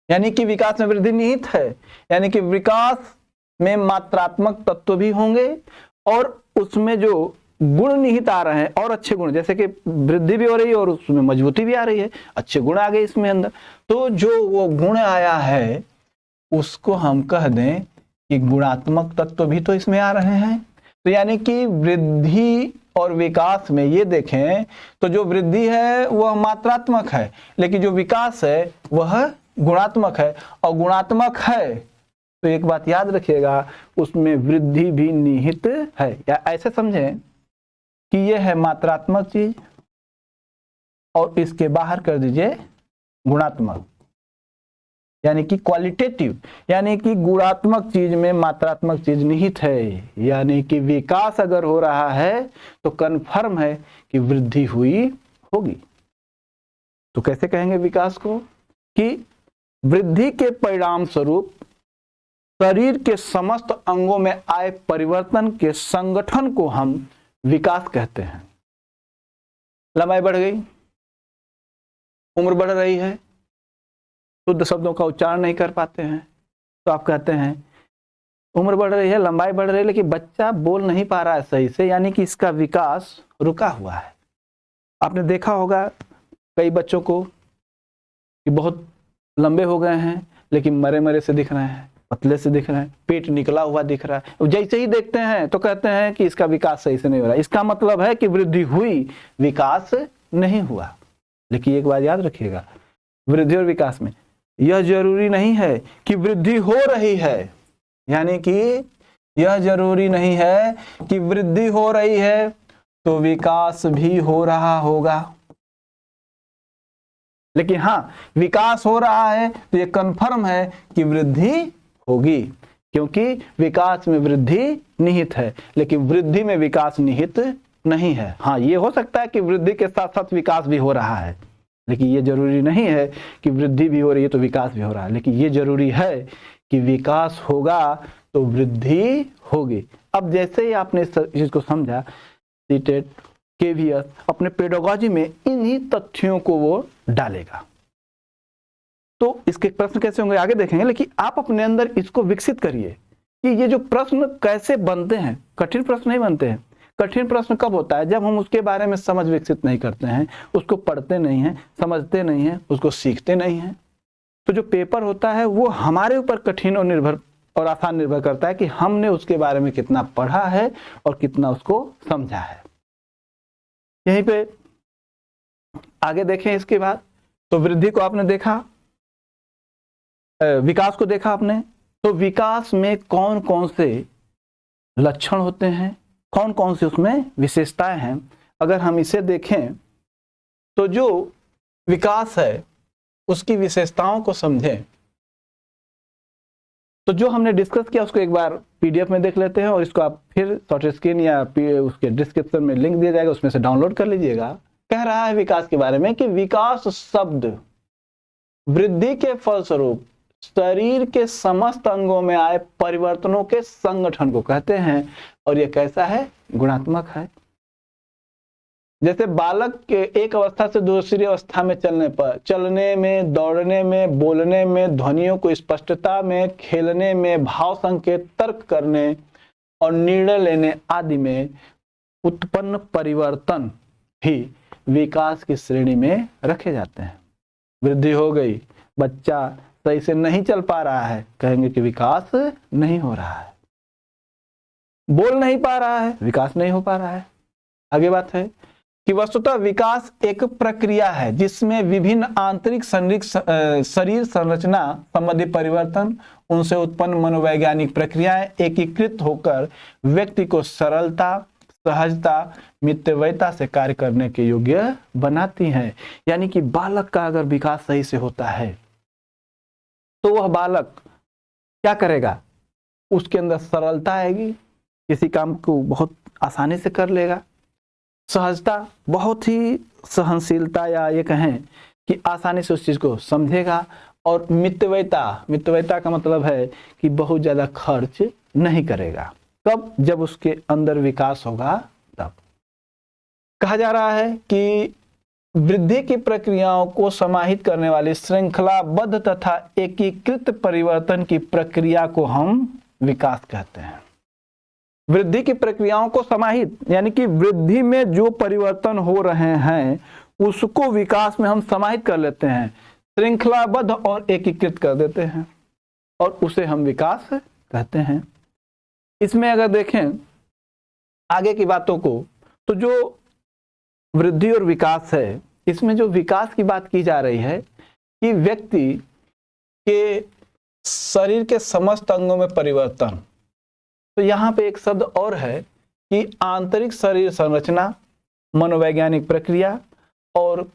यानी कि विकास में वृद्धि निहित है, यानी कि विकास में मात्रात्मक तत्व भी होंगे और उसमें जो गुण निहित आ रहे हैं और अच्छे गुण, जैसे कि वृद्धि भी हो रही है और उसमें मजबूती भी आ रही है, अच्छे गुण आ गए इसमें अंदर, तो जो वो गुण आया है उसको हम कह दें कि गुणात्मक तत्व भी तो इसमें आ रहे हैं। तो यानी कि वृद्धि और विकास में ये देखें तो जो वृद्धि है वह मात्रात्मक है, लेकिन जो विकास है वह गुणात्मक है। और गुणात्मक है तो एक बात याद रखिएगा, उसमें वृद्धि भी निहित है। या ऐसे समझें कि यह है मात्रात्मक चीज और इसके बाहर कर दीजिए गुणात्मक, यानी कि क्वालिटेटिव, यानी कि गुणात्मक चीज में मात्रात्मक चीज निहित है। यानी कि विकास अगर हो रहा है तो कन्फर्म है कि वृद्धि हुई होगी। तो कैसे कहेंगे विकास को? कि वृद्धि के परिणाम स्वरूप शरीर के समस्त अंगों में आए परिवर्तन के संगठन को हम विकास कहते हैं। लंबाई बढ़ गई, उम्र बढ़ रही है, शुद्ध शब्दों का उच्चारण नहीं कर पाते हैं, तो आप कहते हैं उम्र बढ़ रही है, लंबाई बढ़ रही है, लेकिन बच्चा बोल नहीं पा रहा है सही से, यानी कि इसका विकास रुका हुआ है। आपने देखा होगा कई बच्चों को कि बहुत लंबे हो गए हैं लेकिन मरे मरे से दिख रहे हैं, पतले से दिख रहे हैं, पेट निकला हुआ दिख रहा है। जैसे ही देखते हैं तो कहते हैं कि इसका विकास सही से नहीं हो रहा। इसका मतलब है कि वृद्धि हुई, विकास नहीं हुआ। लेकिन एक बात याद रखिएगा, वृद्धि और विकास में यह जरूरी नहीं है कि वृद्धि हो रही है, यानी कि यह जरूरी नहीं है कि वृद्धि हो रही है तो विकास भी हो रहा होगा। लेकिन हाँ, विकास हो रहा है तो यह कन्फर्म है कि वृद्धि होगी, क्योंकि विकास में वृद्धि निहित है, लेकिन वृद्धि में विकास निहित नहीं है। हाँ, ये हो सकता है कि वृद्धि के साथ साथ विकास भी हो रहा है, लेकिन ये जरूरी नहीं है कि वृद्धि भी हो रही है तो विकास भी हो रहा है। लेकिन ये जरूरी है कि विकास होगा तो वृद्धि होगी। अब जैसे ही आपने इस चीज को समझा, सीटेट केवीएस अपने पेडागोजी में इन्हीं तथ्यों को वो डालेगा। तो इसके प्रश्न कैसे होंगे आगे देखेंगे, लेकिन आप अपने अंदर इसको विकसित करिए कि ये जो प्रश्न कैसे बनते हैं, कठिन प्रश्न नहीं बनते हैं। कठिन प्रश्न कब होता है? जब हम उसके बारे में समझ विकसित नहीं करते हैं, उसको पढ़ते नहीं हैं, समझते नहीं हैं, उसको सीखते नहीं हैं। तो जो पेपर होता है वो हमारे ऊपर कठिन और निर्भर और आसान निर्भर करता है कि हमने उसके बारे में कितना पढ़ा है और कितना उसको समझा है। यहीं पे आगे देखें इसके बाद, तो वृद्धि को आपने देखा, विकास को देखा आपने। तो विकास में कौन कौन से लक्षण होते हैं, कौन कौन सी उसमें विशेषताएं हैं, अगर हम इसे देखें तो जो विकास है उसकी विशेषताओं को समझें तो जो हमने डिस्कस किया उसको एक बार पीडीएफ में देख लेते हैं और इसको आप फिर शॉर्ट स्क्रीन या उसके डिस्क्रिप्शन में लिंक दिया जाएगा, उसमें से डाउनलोड कर लीजिएगा। कह रहा है विकास के बारे में कि विकास शब्द वृद्धि के फलस्वरूप शरीर के समस्त अंगों में आए परिवर्तनों के संगठन को कहते हैं और यह कैसा है? गुणात्मक है। जैसे बालक के एक अवस्था से दूसरी अवस्था में चलने में, दौड़ने में, बोलने में, ध्वनियों को स्पष्टता में, खेलने में, भाव संकेत तर्क करने और निर्णय लेने आदि में उत्पन्न परिवर्तन ही विकास की श्रेणी में रखे जाते हैं। वृद्धि हो गई, बच्चा सही से नहीं चल पा रहा है, कहेंगे कि विकास नहीं हो रहा है। बोल नहीं पा रहा है, विकास नहीं हो पा रहा है। आगे बात है कि वस्तुतः विकास एक प्रक्रिया है जिसमें विभिन्न आंतरिक शरीर संरचना संबंधी परिवर्तन, उनसे उत्पन्न मनोवैज्ञानिक प्रक्रियाएं एकीकृत होकर व्यक्ति को सरलता, सहजता, मितव्ययता से कार्य करने के योग्य बनाती हैं। यानी कि बालक का अगर विकास सही से होता है तो वह बालक क्या करेगा? उसके अंदर सरलता आएगी, किसी काम को बहुत आसानी से कर लेगा। सहजता, बहुत ही सहनशीलता या ये कहें कि आसानी से उस चीज को समझेगा। और मितव्ययता का मतलब है कि बहुत ज्यादा खर्च नहीं करेगा। कब? जब उसके अंदर विकास होगा तब। कहा जा रहा है कि वृद्धि की प्रक्रियाओं को समाहित करने वाली श्रृंखलाबद्ध तथा एकीकृत परिवर्तन की प्रक्रिया को हम विकास कहते हैं। वृद्धि की प्रक्रियाओं को समाहित, यानी कि वृद्धि में जो परिवर्तन हो रहे हैं उसको विकास में हम समाहित कर लेते हैं, श्रृंखलाबद्ध और एकीकृत कर देते हैं और उसे हम विकास कहते हैं। इसमें अगर देखें आगे की बातों को तो जो वृद्धि और विकास है, इसमें जो विकास की बात की जा रही है कि व्यक्ति के शरीर के समस्त अंगों में परिवर्तन। तो यहाँ पे एक शब्द और है कि आंतरिक शरीर संरचना, मनोवैज्ञानिक प्रक्रिया और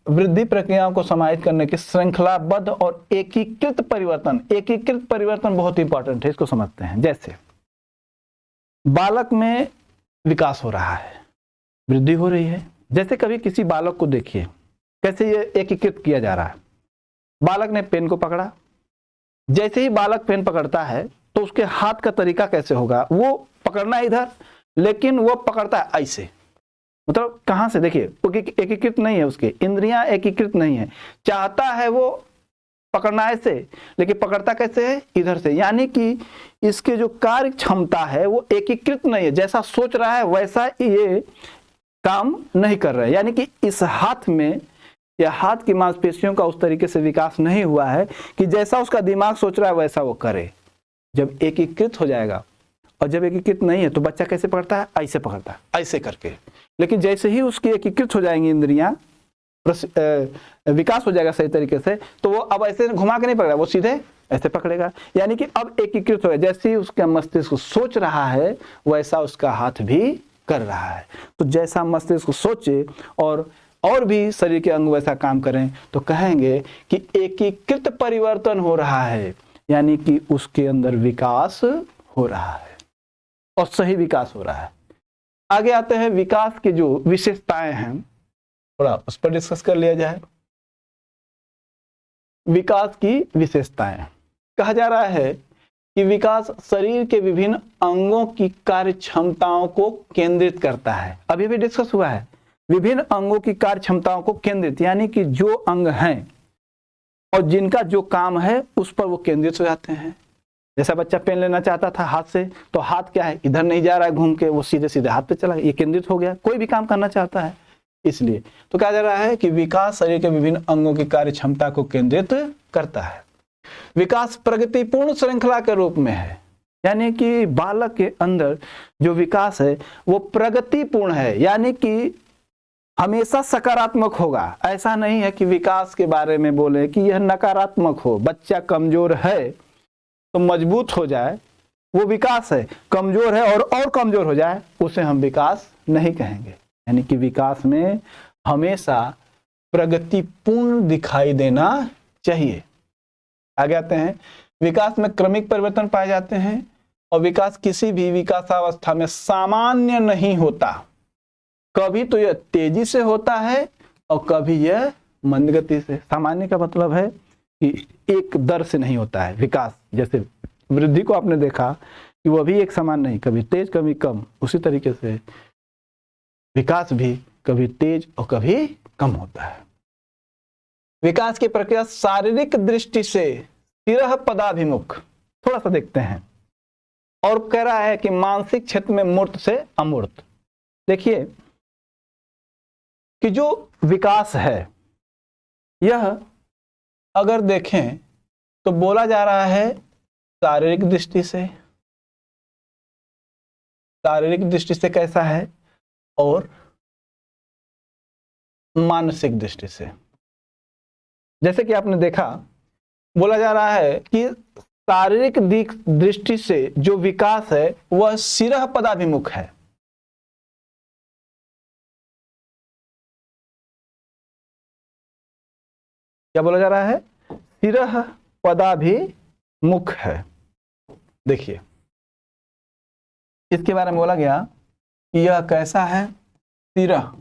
वृद्धि प्रक्रियाओं को समाहित करने की श्रृंखलाबद्ध और एकीकृत परिवर्तन। एकीकृत परिवर्तन बहुत इंपॉर्टेंट है, इसको समझते हैं। जैसे बालक में विकास हो रहा है, वृद्धि हो रही है। जैसे कभी किसी बालक को देखिए कैसे ये एकीकृत किया जा रहा है। बालक ने पेन को पकड़ा, जैसे ही बालक पेन पकड़ता है तो उसके हाथ का तरीका कैसे होगा? वो पकड़ना इधर, लेकिन वो पकड़ता है ऐसे। मतलब कहां से? देखिए एकीकृत नहीं है, उसके इंद्रियां एकीकृत नहीं है। चाहता है वो पकड़ना ऐसे, लेकिन पकड़ता कैसे है? इधर से। यानी कि इसके जो कार्य क्षमता है वो एकीकृत नहीं है। जैसा सोच रहा है वैसा ये काम नहीं कर रहा है। यानी कि इस हाथ में या हाथ की मांसपेशियों का उस तरीके से विकास नहीं हुआ है कि जैसा उसका दिमाग सोच रहा है वैसा वो करे। जब एकीकृत हो जाएगा, और जब एकीकृत नहीं है तो बच्चा कैसे पकड़ता है? ऐसे पकड़ता है, ऐसे करके। लेकिन जैसे ही उसकी एकीकृत हो जाएंगी इंद्रियां, विकास हो जाएगा सही तरीके से, तो वो अब ऐसे घुमा के नहीं पकड़ा, वो सीधे ऐसे पकड़ेगा। यानी कि अब एकीकृत हो गया। जैसे ही उसका मस्तिष्क सोच रहा है वैसा उसका हाथ भी कर रहा है। तो जैसा मस्तिष्क सोचे और भी शरीर के अंग वैसा काम करें तो कहेंगे कि एकीकृत परिवर्तन हो रहा है, यानी कि उसके अंदर विकास हो रहा है और सही विकास हो रहा है। आगे आते हैं विकास की जो विशेषताएं हैं, थोड़ा उस पर डिस्कस कर लिया जाए। विकास की विशेषताएं, कहा जा रहा है कि विकास शरीर के विभिन्न अंगों की कार्य क्षमताओं को केंद्रित करता है। अभी भी डिस्कस हुआ है, विभिन्न अंगों की कार्य क्षमताओं को केंद्रित, यानी कि जो अंग हैं और जिनका जो काम है उस पर वो केंद्रित हो जाते हैं। जैसा बच्चा पेन लेना चाहता था हाथ से, तो हाथ क्या है, इधर नहीं जा रहा है घूम के, वो सीधे सीधे हाथ पे चला गया, ये केंद्रित हो गया। कोई भी काम करना चाहता है, इसलिए तो कहा जा रहा है कि विकास शरीर के विभिन्न अंगों की कार्य क्षमता को केंद्रित करता है। विकास प्रगतिपूर्ण श्रृंखला के रूप में है, यानी कि बालक के अंदर जो विकास है वो प्रगतिपूर्ण है, यानी कि हमेशा सकारात्मक होगा। ऐसा नहीं है कि विकास के बारे में बोले कि यह नकारात्मक हो। बच्चा कमजोर है तो मजबूत हो जाए, वो विकास है। कमजोर है और कमजोर हो जाए, उसे हम विकास नहीं कहेंगे। यानी कि विकास में हमेशा प्रगतिपूर्ण दिखाई देना चाहिए। आगे आते हैं, विकास में क्रमिक परिवर्तन पाए जाते हैं और विकास किसी भी विकासावस्था में सामान्य नहीं होता। कभी तो यह तेजी से होता है और कभी यह मंदगति से। सामान्य का मतलब है कि एक दर से नहीं होता है विकास। जैसे वृद्धि को आपने देखा कि वह भी एक समान नहीं, कभी तेज कभी कम, उसी तरीके से विकास भी कभी तेज और कभी कम होता है। विकास की प्रक्रिया शारीरिक दृष्टि से सिरह पदाभिमुख, थोड़ा सा देखते हैं, और कह रहा है कि मानसिक क्षेत्र में मूर्त से अमूर्त। देखिए कि जो विकास है यह अगर देखें तो बोला जा रहा है शारीरिक दृष्टि से। शारीरिक दृष्टि से कैसा है और मानसिक दृष्टि से। जैसे कि आपने देखा, बोला जा रहा है कि शारीरिक दृष्टि से जो विकास है वह सिरह पदाभिमुख है। क्या बोला जा रहा है? सिरह पदाभिमुख है। देखिए इसके बारे में बोला गया कि यह कैसा है, सिरह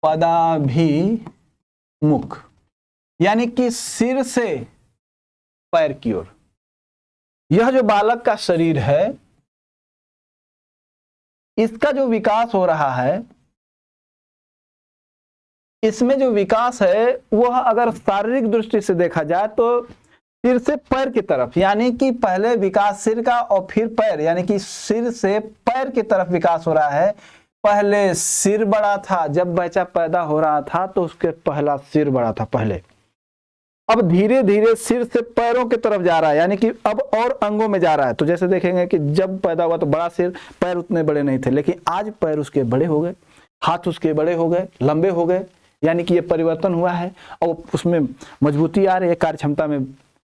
पदाभिमुख, यानी कि सिर से पैर की ओर। यह जो बालक का शरीर है इसका जो विकास हो रहा है, इसमें जो विकास है वह अगर शारीरिक दृष्टि से देखा जाए तो सिर से पैर की तरफ, यानी कि पहले विकास सिर का और फिर पैर, यानी कि सिर से पैर की तरफ विकास हो रहा है। पहले सिर बड़ा था, जब बच्चा पैदा हो रहा था तो उसके पहला सिर बड़ा था पहले। अब धीरे धीरे सिर से पैरों की तरफ जा रहा है, यानी कि अब और अंगों में जा रहा है। तो जैसे देखेंगे कि जब पैदा हुआ तो बड़ा सिर, पैर उतने बड़े नहीं थे, लेकिन आज पैर उसके बड़े हो गए, हाथ उसके बड़े हो गए, लंबे हो गए, यानी कि ये परिवर्तन हुआ है और उसमें मजबूती आ रही है, कार्य क्षमता में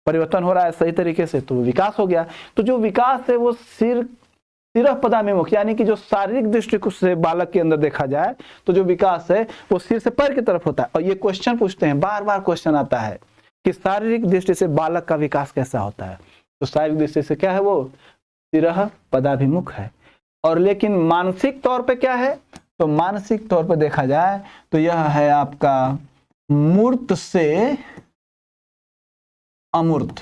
परिवर्तन हो रहा है सही तरीके से, तो विकास हो गया। तो जो विकास है वो सिरह पदाभिमुख, यानी कि जो शारीरिक दृष्टि से बालक के अंदर देखा जाए तो जो विकास है वो सिर से पैर की तरफ होता है। और ये क्वेश्चन पूछते हैं, बार बार क्वेश्चन आता है कि शारीरिक दृष्टि से बालक का विकास कैसा होता है। तो शारीरिक दृष्टि से क्या है, वो सिरह पदाभिमुख है। और लेकिन मानसिक तौर पे क्या है, तो मानसिक तौर पे देखा जाए तो यह है आपका मूर्त से अमूर्त,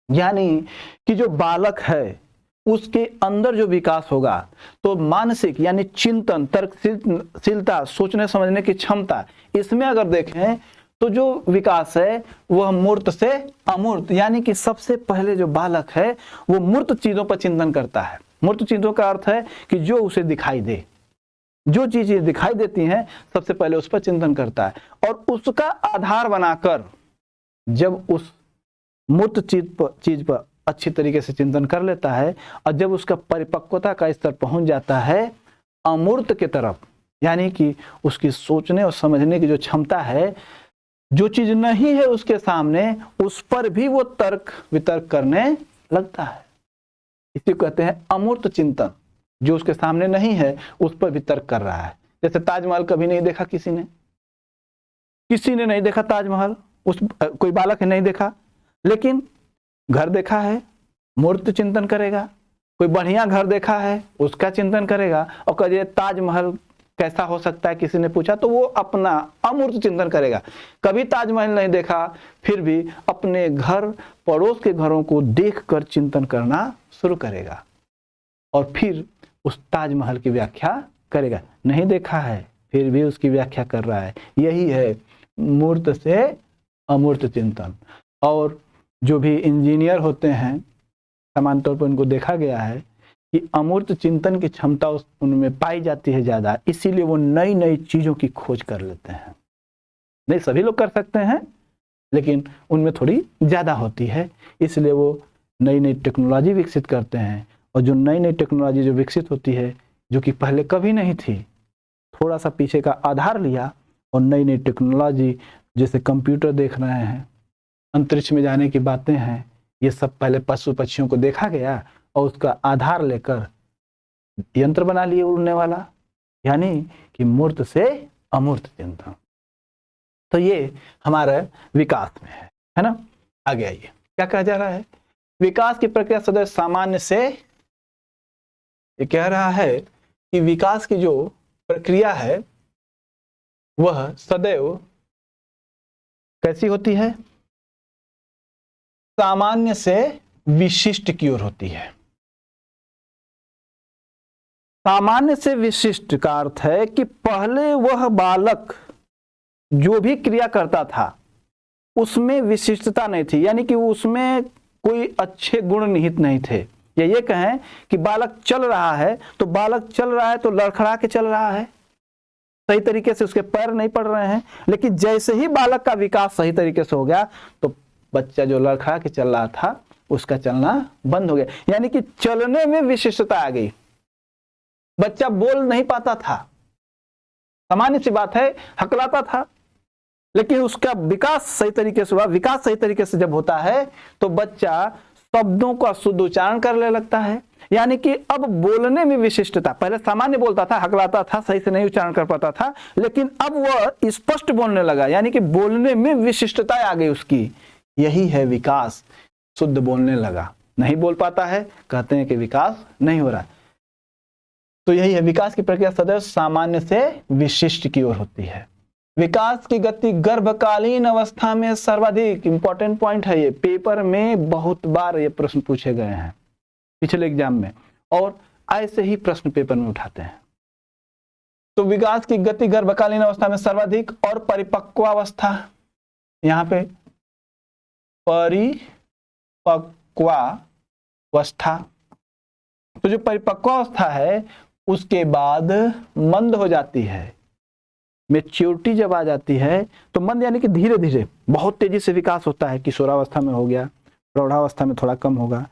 यानी कि जो बालक है उसके अंदर जो विकास होगा तो मानसिक यानी चिंतन, तर्कशीलता, सोचने समझने की क्षमता, इसमें अगर देखें तो जो विकास है वह मूर्त से अमूर्त, यानी कि सबसे पहले जो बालक है वो मूर्त चीजों पर चिंतन करता है। मूर्त चीजों का अर्थ है कि जो उसे दिखाई दे, जो चीजें दिखाई देती हैं सबसे पहले उस पर चिंतन करता है और उसका आधार बनाकर जब उस मूर्त चीज पर अच्छी तरीके से चिंतन कर लेता है और जब उसका परिपक्वता का स्तर पहुंच जाता है अमूर्त के तरफ, यानी कि उसकी सोचने और समझने की जो क्षमता है, जो चीज नहीं है उसके सामने उस पर भी वो तर्क वितर्क करने लगता है। इसी को कहते हैं अमूर्त चिंतन। जो उसके सामने नहीं है उस पर भी तर्क कर रहा है। जैसे ताजमहल कभी नहीं देखा किसी ने नहीं देखा ताजमहल, कोई बालक ने नहीं देखा, लेकिन घर देखा है, मूर्त चिंतन करेगा। कोई बढ़िया घर देखा है उसका चिंतन करेगा और कहे ताजमहल कैसा हो सकता है, किसी ने पूछा तो वो अपना अमूर्त चिंतन करेगा। कभी ताजमहल नहीं देखा फिर भी अपने घर पड़ोस के घरों को देखकर चिंतन करना शुरू करेगा और फिर उस ताजमहल की व्याख्या करेगा। नहीं देखा है फिर भी उसकी व्याख्या कर रहा है। यही है मूर्त से अमूर्त चिंतन। और जो भी इंजीनियर होते हैं सामान्य तौर पर उनको देखा गया है कि अमूर्त चिंतन की क्षमता उनमें पाई जाती है ज़्यादा, इसीलिए वो नई नई चीज़ों की खोज कर लेते हैं। नहीं सभी लोग कर सकते हैं, लेकिन उनमें थोड़ी ज़्यादा होती है, इसलिए वो नई नई टेक्नोलॉजी विकसित करते हैं। और जो नई नई टेक्नोलॉजी जो विकसित होती है, जो कि पहले कभी नहीं थी, थोड़ा सा पीछे का आधार लिया और नई नई टेक्नोलॉजी, जैसे कंप्यूटर देख रहे हैं, अंतरिक्ष में जाने की बातें हैं, ये सब पहले पशु पक्षियों को देखा गया और उसका आधार लेकर यंत्र बना लिए उड़ने वाला, यानी कि मूर्त से अमूर्त चिंतन। तो ये हमारा विकास में है ना। आगे आइए, क्या कहा जा रहा है? विकास की प्रक्रिया सदैव सामान्य से, ये कह रहा है कि विकास की जो प्रक्रिया है वह सदैव कैसी होती है? सामान्य से विशिष्ट की ओर होती है। सामान्य से विशिष्ट का अर्थ है कि पहले वह बालक जो भी क्रिया करता था उसमें विशिष्टता नहीं थी, यानी कि उसमें कोई अच्छे गुण निहित नहीं थे। या ये कहें कि बालक चल रहा है तो बालक चल रहा है तो लड़खड़ा के चल रहा है, सही तरीके से उसके पैर नहीं पड़ रहे हैं। लेकिन जैसे ही बालक का विकास सही तरीके से हो गया तो बच्चा जो लड़खड़ा के चल रहा था उसका चलना बंद हो गया, यानी कि चलने में विशिष्टता आ गई। बच्चा बोल नहीं पाता था, सामान्य सी बात है, हकलाता था, लेकिन उसका विकास सही तरीके से हुआ। विकास सही तरीके से जब होता है तो बच्चा शब्दों का शुद्ध उच्चारण करने लगता है, यानी कि अब बोलने में विशिष्टता। पहले सामान्य बोलता था, हकलाता था, सही से नहीं उच्चारण कर पाता था, लेकिन अब वह स्पष्ट बोलने लगा, यानी कि बोलने में विशिष्टता आ गई उसकी। यही है विकास, शुद्ध बोलने लगा। नहीं बोल पाता है, कहते हैं कि विकास नहीं हो रहा। तो यही है, विकास की प्रक्रिया सदैव सामान्य से विशिष्ट की ओर होती है। विकास की गति गर्भकालीन अवस्था में सर्वाधिक, इंपॉर्टेंट पॉइंट है ये, पेपर में बहुत बार ये प्रश्न पूछे गए हैं पिछले एग्जाम में, और ऐसे ही प्रश्न पेपर में उठाते हैं। तो विकास की गति गर्भकालीन अवस्था में सर्वाधिक और परिपक्वावस्था, यहाँ पे परिपक्वावस्था, तो जो परिपक्वावस्था है उसके बाद मंद हो जाती है। मेच्योरिटी जब आ जाती है तो मंद, यानी कि धीरे धीरे, बहुत तेजी से विकास होता है। किशोरावस्था में हो गया, प्रौढ़ावस्था में थोड़ा कम होगा,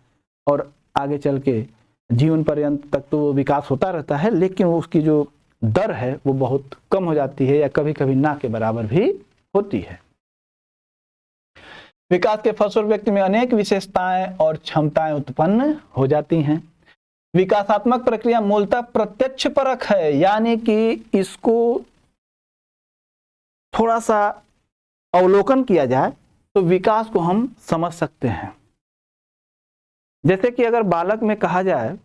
और आगे चल के जीवन पर्यंत तक तो विकास होता रहता है, लेकिन उसकी जो दर है वो बहुत कम हो जाती है, या कभी कभी ना के बराबर भी होती है। विकास के फलस्वरूप व्यक्ति में अनेक विशेषताएं और क्षमताएं उत्पन्न हो जाती हैं। विकासात्मक प्रक्रिया मूलतः प्रत्यक्ष परख है, यानी कि इसको थोड़ा सा अवलोकन किया जाए तो विकास को हम समझ सकते हैं। जैसे कि अगर बालक में कहा जाए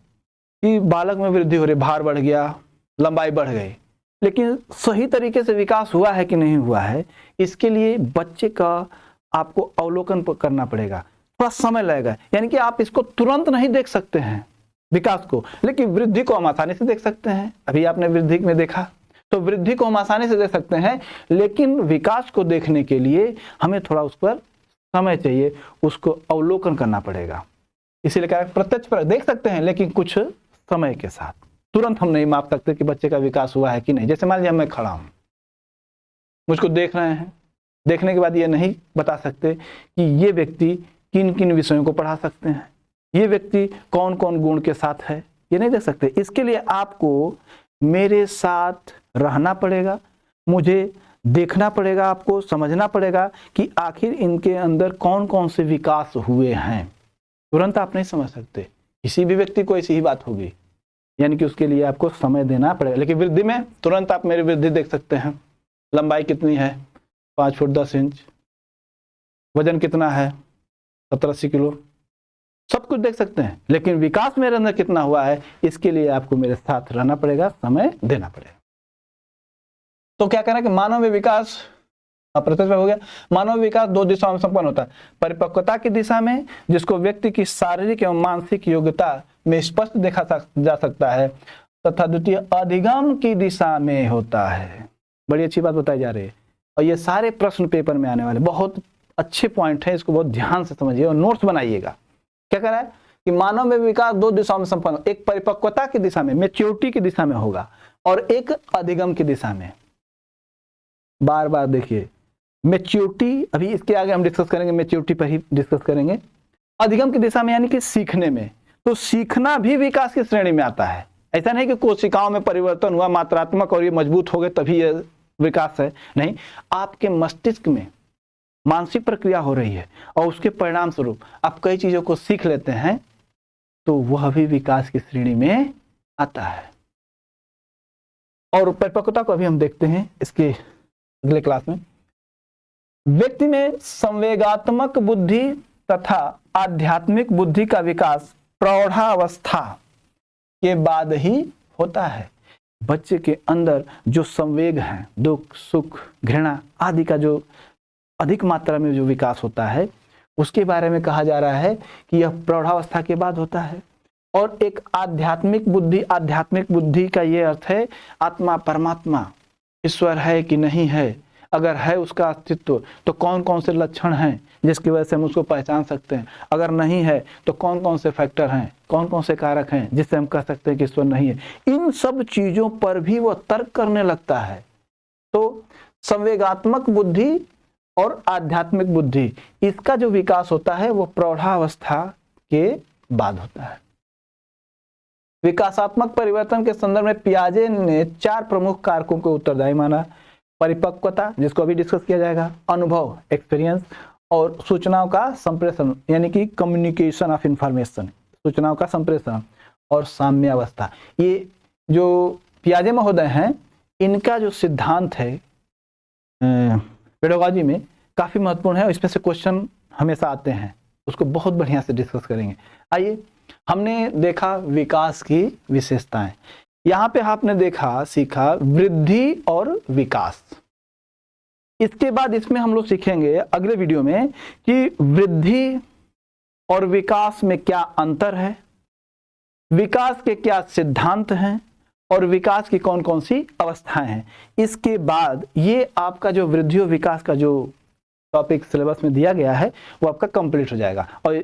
कि बालक में वृद्धि हो रही, भार बढ़ गया, लंबाई बढ़ गई, लेकिन सही तरीके से विकास हुआ है कि नहीं हुआ है, इसके लिए बच्चे का आपको अवलोकन करना पड़ेगा, थोड़ा समय लगेगा। यानी कि आप इसको तुरंत नहीं देख सकते हैं विकास को, लेकिन वृद्धि को हम आसानी से देख सकते हैं। अभी आपने वृद्धि में देखा, तो वृद्धि को हम आसानी से देख सकते हैं, लेकिन विकास को देखने के लिए हमें थोड़ा उस पर समय चाहिए, उसको अवलोकन करना पड़ेगा। इसीलिए क्या प्रत्यक्ष पर देख सकते हैं, लेकिन कुछ समय के साथ। तुरंत हम नहीं माप सकते कि बच्चे का विकास हुआ है कि नहीं। जैसे मान लीजिए मैं खड़ा हूं, मुझको देख रहे हैं, देखने के बाद ये नहीं बता सकते कि ये व्यक्ति किन किन विषयों को पढ़ा सकते हैं, ये व्यक्ति कौन कौन गुण के साथ है, ये नहीं देख सकते। इसके लिए आपको मेरे साथ रहना पड़ेगा, मुझे देखना पड़ेगा, आपको समझना पड़ेगा कि आखिर इनके अंदर कौन कौन से विकास हुए हैं। तुरंत आप नहीं समझ सकते, किसी भी व्यक्ति को ऐसी ही बात होगी, यानी कि उसके लिए आपको समय देना पड़ेगा। लेकिन वृद्धि में तुरंत आप मेरी वृद्धि देख सकते हैं, लंबाई कितनी है 5 फुट 10 इंच, वजन कितना है 70-80 किलो, सब कुछ देख सकते हैं। लेकिन विकास मेरे अंदर कितना हुआ है, इसके लिए आपको मेरे साथ रहना पड़ेगा, समय देना पड़ेगा। तो क्या कहना है कि मानव में विकास प्रत्यक्ष हो गया। मानव विकास 2 दिशाओं में संपन्न होता है, परिपक्वता की दिशा में, जिसको व्यक्ति की शारीरिक एवं मानसिक योग्यता में स्पष्ट देखा जा सकता है, तथा द्वितीय अधिगम की दिशा में होता है। बड़ी अच्छी बात बताई जा रही है, और ये सारे प्रश्न पेपर में आने वाले, बहुत अच्छे पॉइंट है, इसको बहुत ध्यान से समझिए और नोट्स बनाइएगा। क्या कह रहा है कि मानव में विकास दो दिशाओं में संपन्न, एक परिपक्वता की दिशा में, मैच्योरिटी की दिशा में होगा, और एक अधिगम की दिशा में। बार बार देखिए, मैच्योरिटी, अभी इसके आगे हम डिस्कस करेंगे, मैच्योरिटी पर ही डिस्कस करेंगे। अधिगम की दिशा में यानी कि सीखने में, तो सीखना भी विकास की श्रेणी में आता है। ऐसा नहीं कि कोशिकाओं में परिवर्तन हुआ मात्रात्मक और ये मजबूत हो गए तभी ये विकास है, नहीं। आपके मस्तिष्क में मानसिक प्रक्रिया हो रही है और उसके परिणाम स्वरूप आप कई चीजों को सीख लेते हैं, तो वह भी विकास की श्रेणी में आता है। और परिपक्वता को अभी हम देखते हैं इसके अगले क्लास में। व्यक्ति में संवेगात्मक बुद्धि तथा आध्यात्मिक बुद्धि का विकास प्रौढ़ावस्था के बाद ही होता है। बच्चे के अंदर जो संवेग हैं, दुख, सुख, घृणा आदि का जो अधिक मात्रा में जो विकास होता है, उसके बारे में कहा जा रहा है कि यह प्रौढ़ावस्था के बाद होता है। और एक आध्यात्मिक बुद्धि का ये अर्थ है आत्मा, परमात्मा, ईश्वर है कि नहीं है, अगर है उसका अस्तित्व तो कौन कौन से लक्षण हैं जिसकी वजह से हम उसको पहचान सकते हैं, अगर नहीं है तो कौन कौन से फैक्टर हैं, कौन कौन से कारक हैं जिससे हम कह सकते हैं कि ईश्वर नहीं है। इन सब चीजों पर भी वह तर्क करने लगता है। तो संवेगात्मक बुद्धि और आध्यात्मिक बुद्धि, इसका जो विकास होता है वो प्रौढ़ावस्था के बाद होता है। विकासात्मक परिवर्तन के संदर्भ में पियाजे ने 4 प्रमुख कारकों को उत्तरदायी माना। परिपक्वता, जिसको अभी डिस्कस किया जाएगा, अनुभव, एक्सपीरियंस, और सूचनाओं का संप्रेषण यानी कि कम्युनिकेशन ऑफ इंफॉर्मेशन, सूचनाओं का संप्रेषण, और साम्यावस्था। ये जो पियाजे महोदय हैं, इनका जो सिद्धांत है पेडागॉजी में काफी महत्वपूर्ण है और इसमें से क्वेश्चन हमेशा आते हैं, उसको बहुत बढ़िया से डिस्कस करेंगे। आइए, हमने देखा विकास की विशेषताएं। यहां पे आपने देखा, सीखा वृद्धि और विकास। इसके बाद इसमें हम लोग सीखेंगे अगले वीडियो में कि वृद्धि और विकास में क्या अंतर है, विकास के क्या सिद्धांत हैं, और विकास की कौन कौन सी अवस्थाएं हैं। इसके बाद ये आपका जो वृद्धि और विकास का जो टॉपिक सिलेबस में दिया गया है वो आपका कंप्लीट हो जाएगा। और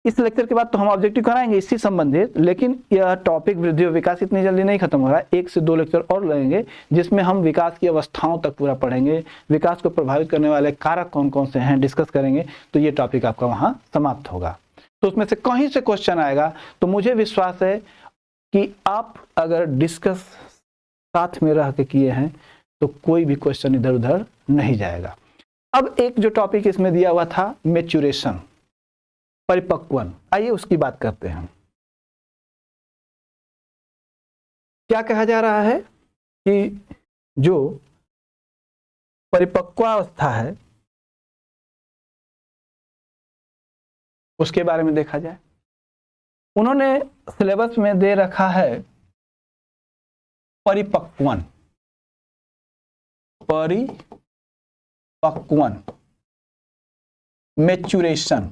इस लेक्चर के बाद तो हम ऑब्जेक्टिव कराएंगे इससे संबंधित, लेकिन यह टॉपिक वृद्धि और विकास इतनी जल्दी नहीं खत्म हो रहा है। 1 से 2 लेक्चर और लेंगे जिसमें हम विकास की अवस्थाओं तक पूरा पढ़ेंगे, विकास को प्रभावित करने वाले कारक कौन कौन से हैं डिस्कस करेंगे, तो ये टॉपिक आपका वहां समाप्त होगा। तो उसमें से कहीं से क्वेश्चन आएगा तो मुझे विश्वास है कि आप अगर डिस्कस साथ में रह के किए हैं तो कोई भी क्वेश्चन इधर उधर नहीं जाएगा। अब एक जो टॉपिक इसमें दिया हुआ था मैच्योरेशन, परिपक्वन, आइए उसकी बात करते हैं। क्या कहा जा रहा है कि जो परिपक्वावस्था है उसके बारे में देखा जाए। उन्होंने सिलेबस में दे रखा है परिपक्वन, मैच्योरेशन,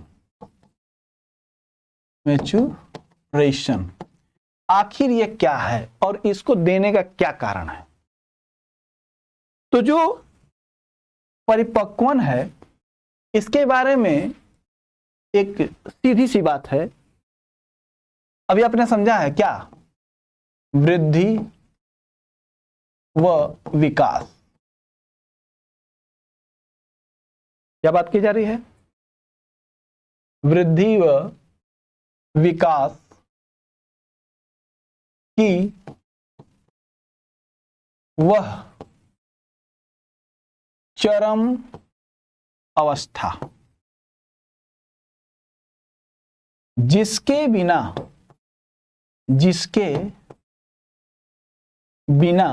आखिर ये क्या है और इसको देने का क्या कारण है। तो जो परिपक्वन है इसके बारे में एक सीधी सी बात है, अभी आपने समझा है क्या, वृद्धि व विकास। क्या बात की जा रही है, वृद्धि व विकास की वह चरम अवस्था जिसके बिना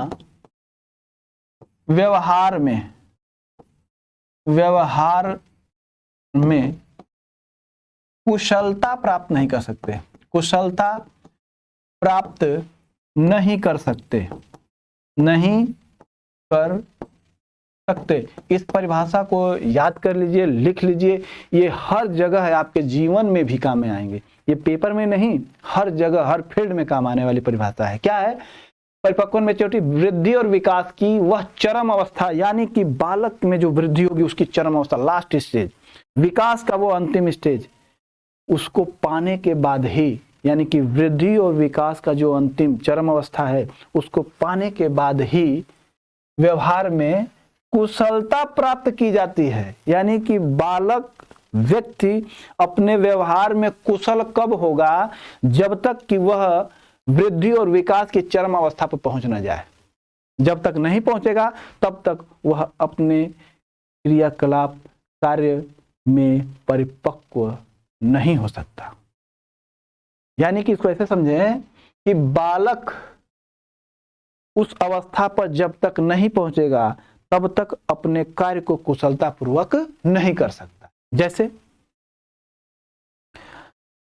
व्यवहार में कुशलता प्राप्त नहीं कर सकते, कुशलता प्राप्त नहीं कर सकते। इस परिभाषा को याद कर लीजिए, लिख लीजिए, ये हर जगह है, आपके जीवन में भी काम में आएंगे। ये पेपर में नहीं, हर जगह हर फील्ड में काम आने वाली परिभाषा है। क्या है परिपक्वन मैच्योरिटी वृद्धि और विकास की वह चरम अवस्था, यानी कि बालक में जो वृद्धि होगी उसकी चरम अवस्था, लास्ट स्टेज, विकास का वो अंतिम स्टेज, उसको पाने के बाद ही, यानी कि वृद्धि और विकास का जो अंतिम चरम अवस्था है उसको पाने के बाद ही व्यवहार में कुशलता प्राप्त की जाती है। यानी कि बालक व्यक्ति अपने व्यवहार में कुशल कब होगा? जब तक कि वह वृद्धि और विकास की चरम अवस्था पर पहुंच न जाए। जब तक नहीं पहुंचेगा तब तक वह अपने क्रियाकलाप कार्य में परिपक्व नहीं हो सकता। यानी कि इसको ऐसे समझें कि बालक उस अवस्था पर जब तक नहीं पहुंचेगा तब तक अपने कार्य को कुशलतापूर्वक नहीं कर सकता। जैसे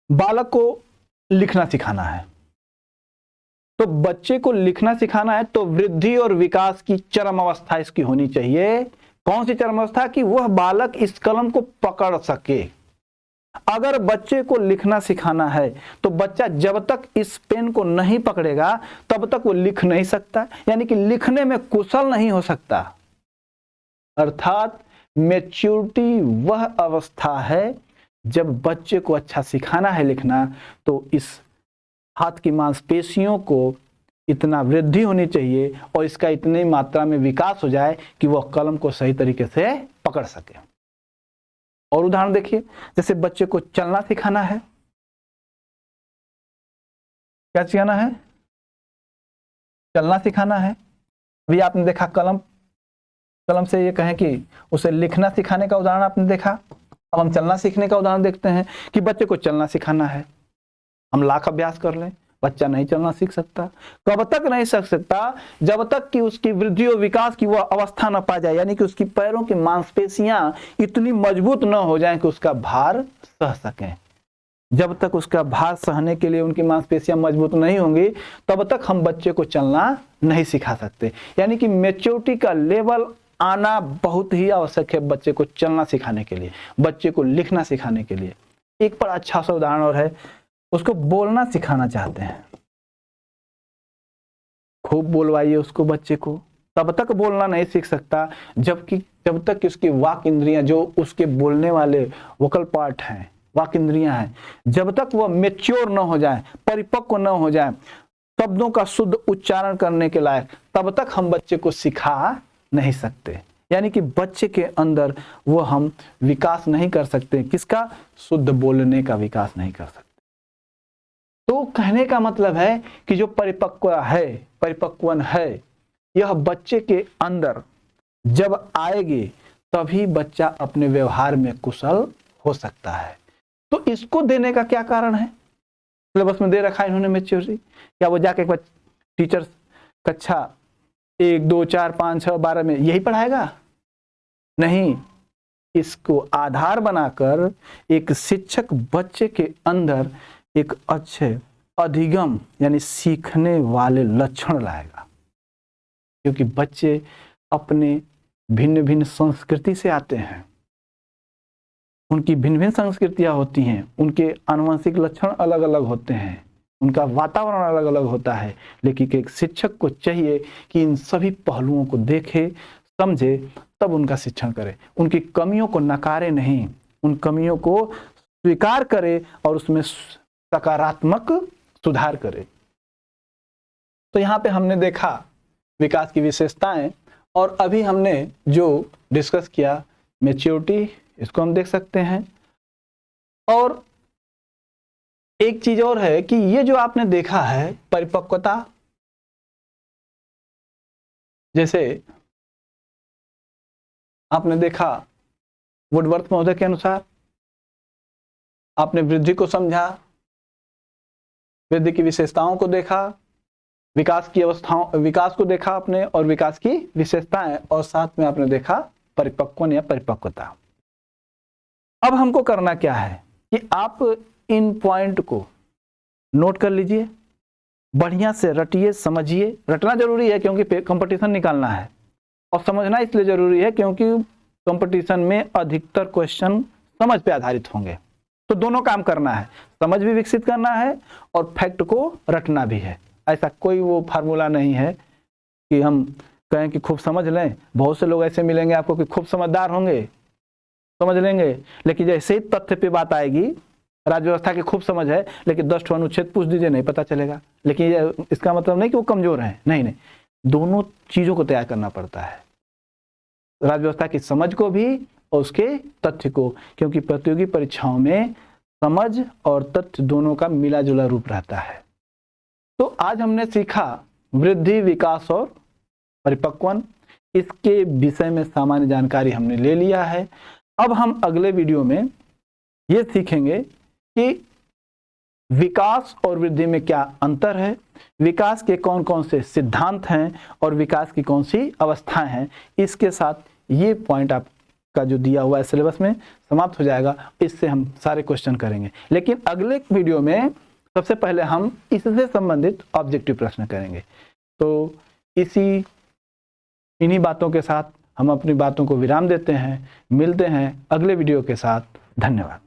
बालक को लिखना सिखाना है, तो बच्चे को लिखना सिखाना है तो वृद्धि और विकास की चरम अवस्था इसकी होनी चाहिए। कौन सी चरम अवस्था? कि वह बालक इस कलम को पकड़ सके। अगर बच्चे को लिखना सिखाना है तो बच्चा जब तक इस पेन को नहीं पकड़ेगा तब तक वो लिख नहीं सकता, यानी कि लिखने में कुशल नहीं हो सकता। अर्थात मैच्योरिटी वह अवस्था है जब बच्चे को अच्छा सिखाना है लिखना, तो इस हाथ की मांसपेशियों को इतना वृद्धि होनी चाहिए और इसका इतनी मात्रा में विकास हो जाए कि वह कलम को सही तरीके से पकड़ सके। और उदाहरण देखिए, जैसे बच्चे को चलना सिखाना है। क्या सिखाना है? चलना सिखाना है। अभी आपने देखा कलम से ये कहें कि उसे लिखना सिखाने का उदाहरण आपने देखा। अब हम चलना सीखने का उदाहरण देखते हैं कि बच्चे को चलना सिखाना है। हम लाख अभ्यास कर लें, बच्चा नहीं चलना सीख सकता। कब तक नहीं सीख सकता? जब तक कि उसकी वृद्धि और विकास की वह अवस्था न पा जाए, यानी कि उसकी पैरों की मांसपेशियां इतनी मजबूत न हो जाएं कि उसका भार सह सकें। जब तक उसका भार सहने के लिए उनकी मांसपेशियां मजबूत नहीं होंगी तब तक हम बच्चे को चलना नहीं सिखा सकते। यानी कि मैच्योरिटी का लेवल आना बहुत ही आवश्यक है बच्चे को चलना सिखाने के लिए, बच्चे को लिखना सिखाने के लिए। एक बड़ा अच्छा सा उदाहरण और है, उसको बोलना सिखाना चाहते हैं। खूब बोलवाइए उसको, बच्चे को तब तक बोलना नहीं सीख सकता जब तक कि उसकी वाक इंद्रियां, जो उसके बोलने वाले वोकल पार्ट हैं, वाक इंद्रियां हैं, जब तक वह मैच्योर न हो जाए, परिपक्व न हो जाए, शब्दों का शुद्ध उच्चारण करने के लायक, तब तक हम बच्चे को सिखा नहीं सकते। यानी कि बच्चे के अंदर वो हम विकास नहीं कर सकते। किसका? शुद्ध बोलने का विकास नहीं कर सकते। तो कहने का मतलब है कि जो परिपक्वन है, यह बच्चे के अंदर जब आएगी तभी बच्चा अपने व्यवहार में कुशल हो सकता है। तो इसको देने का क्या कारण है? सिलेबस में दे रखा है इन्होंने मैच्योरिटी। क्या वो जाके एक बार टीचर कक्षा 1, 2, 4, 5, 6, 12 में यही पढ़ाएगा? नहीं, इसको आधार बनाकर एक शिक्षक बच्चे के अंदर एक अच्छे अधिगम यानी सीखने वाले लक्षण लाएगा। क्योंकि बच्चे अपने भिन्न भिन्न संस्कृति से आते हैं, उनकी भिन्न भिन्न संस्कृतियां होती हैं, उनके आनुवंशिक लक्षण अलग अलग होते हैं, उनका वातावरण अलग अलग होता है। लेकिन एक शिक्षक को चाहिए कि इन सभी पहलुओं को देखे, समझे, तब उनका शिक्षण करे। उनकी कमियों को नकारे नहीं, उन कमियों को स्वीकार करे और उसमें सकारात्मक सुधार करे। तो यहाँ पे हमने देखा विकास की विशेषताएं, और अभी हमने जो डिस्कस किया मैच्योरिटी, इसको हम देख सकते हैं। और एक चीज और है कि ये जो आपने देखा है परिपक्वता, जैसे आपने देखा वुडवर्थ महोदय के अनुसार, आपने वृद्धि को समझा, वृद्धि की विशेषताओं को देखा, विकास की अवस्थाओं, विकास को देखा आपने और विकास की विशेषताएं, और साथ में आपने देखा परिपक्वन या परिपक्वता। अब हमको करना क्या है कि आप इन पॉइंट को नोट कर लीजिए, बढ़िया से रटिए, समझिए। रटना जरूरी है क्योंकि कंपटीशन निकालना है, और समझना इसलिए जरूरी है क्योंकि कंपटीशन में अधिकतर क्वेश्चन समझ पे आधारित होंगे। तो दोनों काम करना है, समझ भी विकसित करना है और फैक्ट को रटना भी है। ऐसा कोई वो फार्मूला नहीं है कि हम कहें कि खूब समझ लें। बहुत से लोग ऐसे मिलेंगे आपको कि खूब समझदार होंगे, समझ लेंगे, लेकिन जैसे ही तथ्य पे बात आएगी, राज्य व्यवस्था की खूब समझ है लेकिन 10 ठो अनुच्छेद पूछ दीजिए नहीं पता चलेगा। लेकिन ये इसका मतलब नहीं कि वो कमजोर हैं, नहीं नहीं, दोनों चीजों को तैयार करना पड़ता है, राज्य व्यवस्था की समझ को भी और उसके तथ्य को, क्योंकि प्रतियोगी परीक्षाओं में समझ और तथ्य दोनों का मिला जुला रूप रहता है। तो आज हमने सीखा वृद्धि, विकास और परिपक्वन, इसके विषय में सामान्य जानकारी हमने ले लिया है। अब हम अगले वीडियो में ये सीखेंगे कि विकास और वृद्धि में क्या अंतर है, विकास के कौन कौन से सिद्धांत हैं और विकास की कौन सी अवस्थाएं हैं। इसके साथ ये पॉइंट आपका जो दिया हुआ है सिलेबस में समाप्त हो जाएगा। इससे हम सारे क्वेश्चन करेंगे, लेकिन अगले वीडियो में सबसे पहले हम इससे संबंधित ऑब्जेक्टिव प्रश्न करेंगे। तो इन्हीं बातों के साथ हम अपनी बातों को विराम देते हैं। मिलते हैं अगले वीडियो के साथ। धन्यवाद।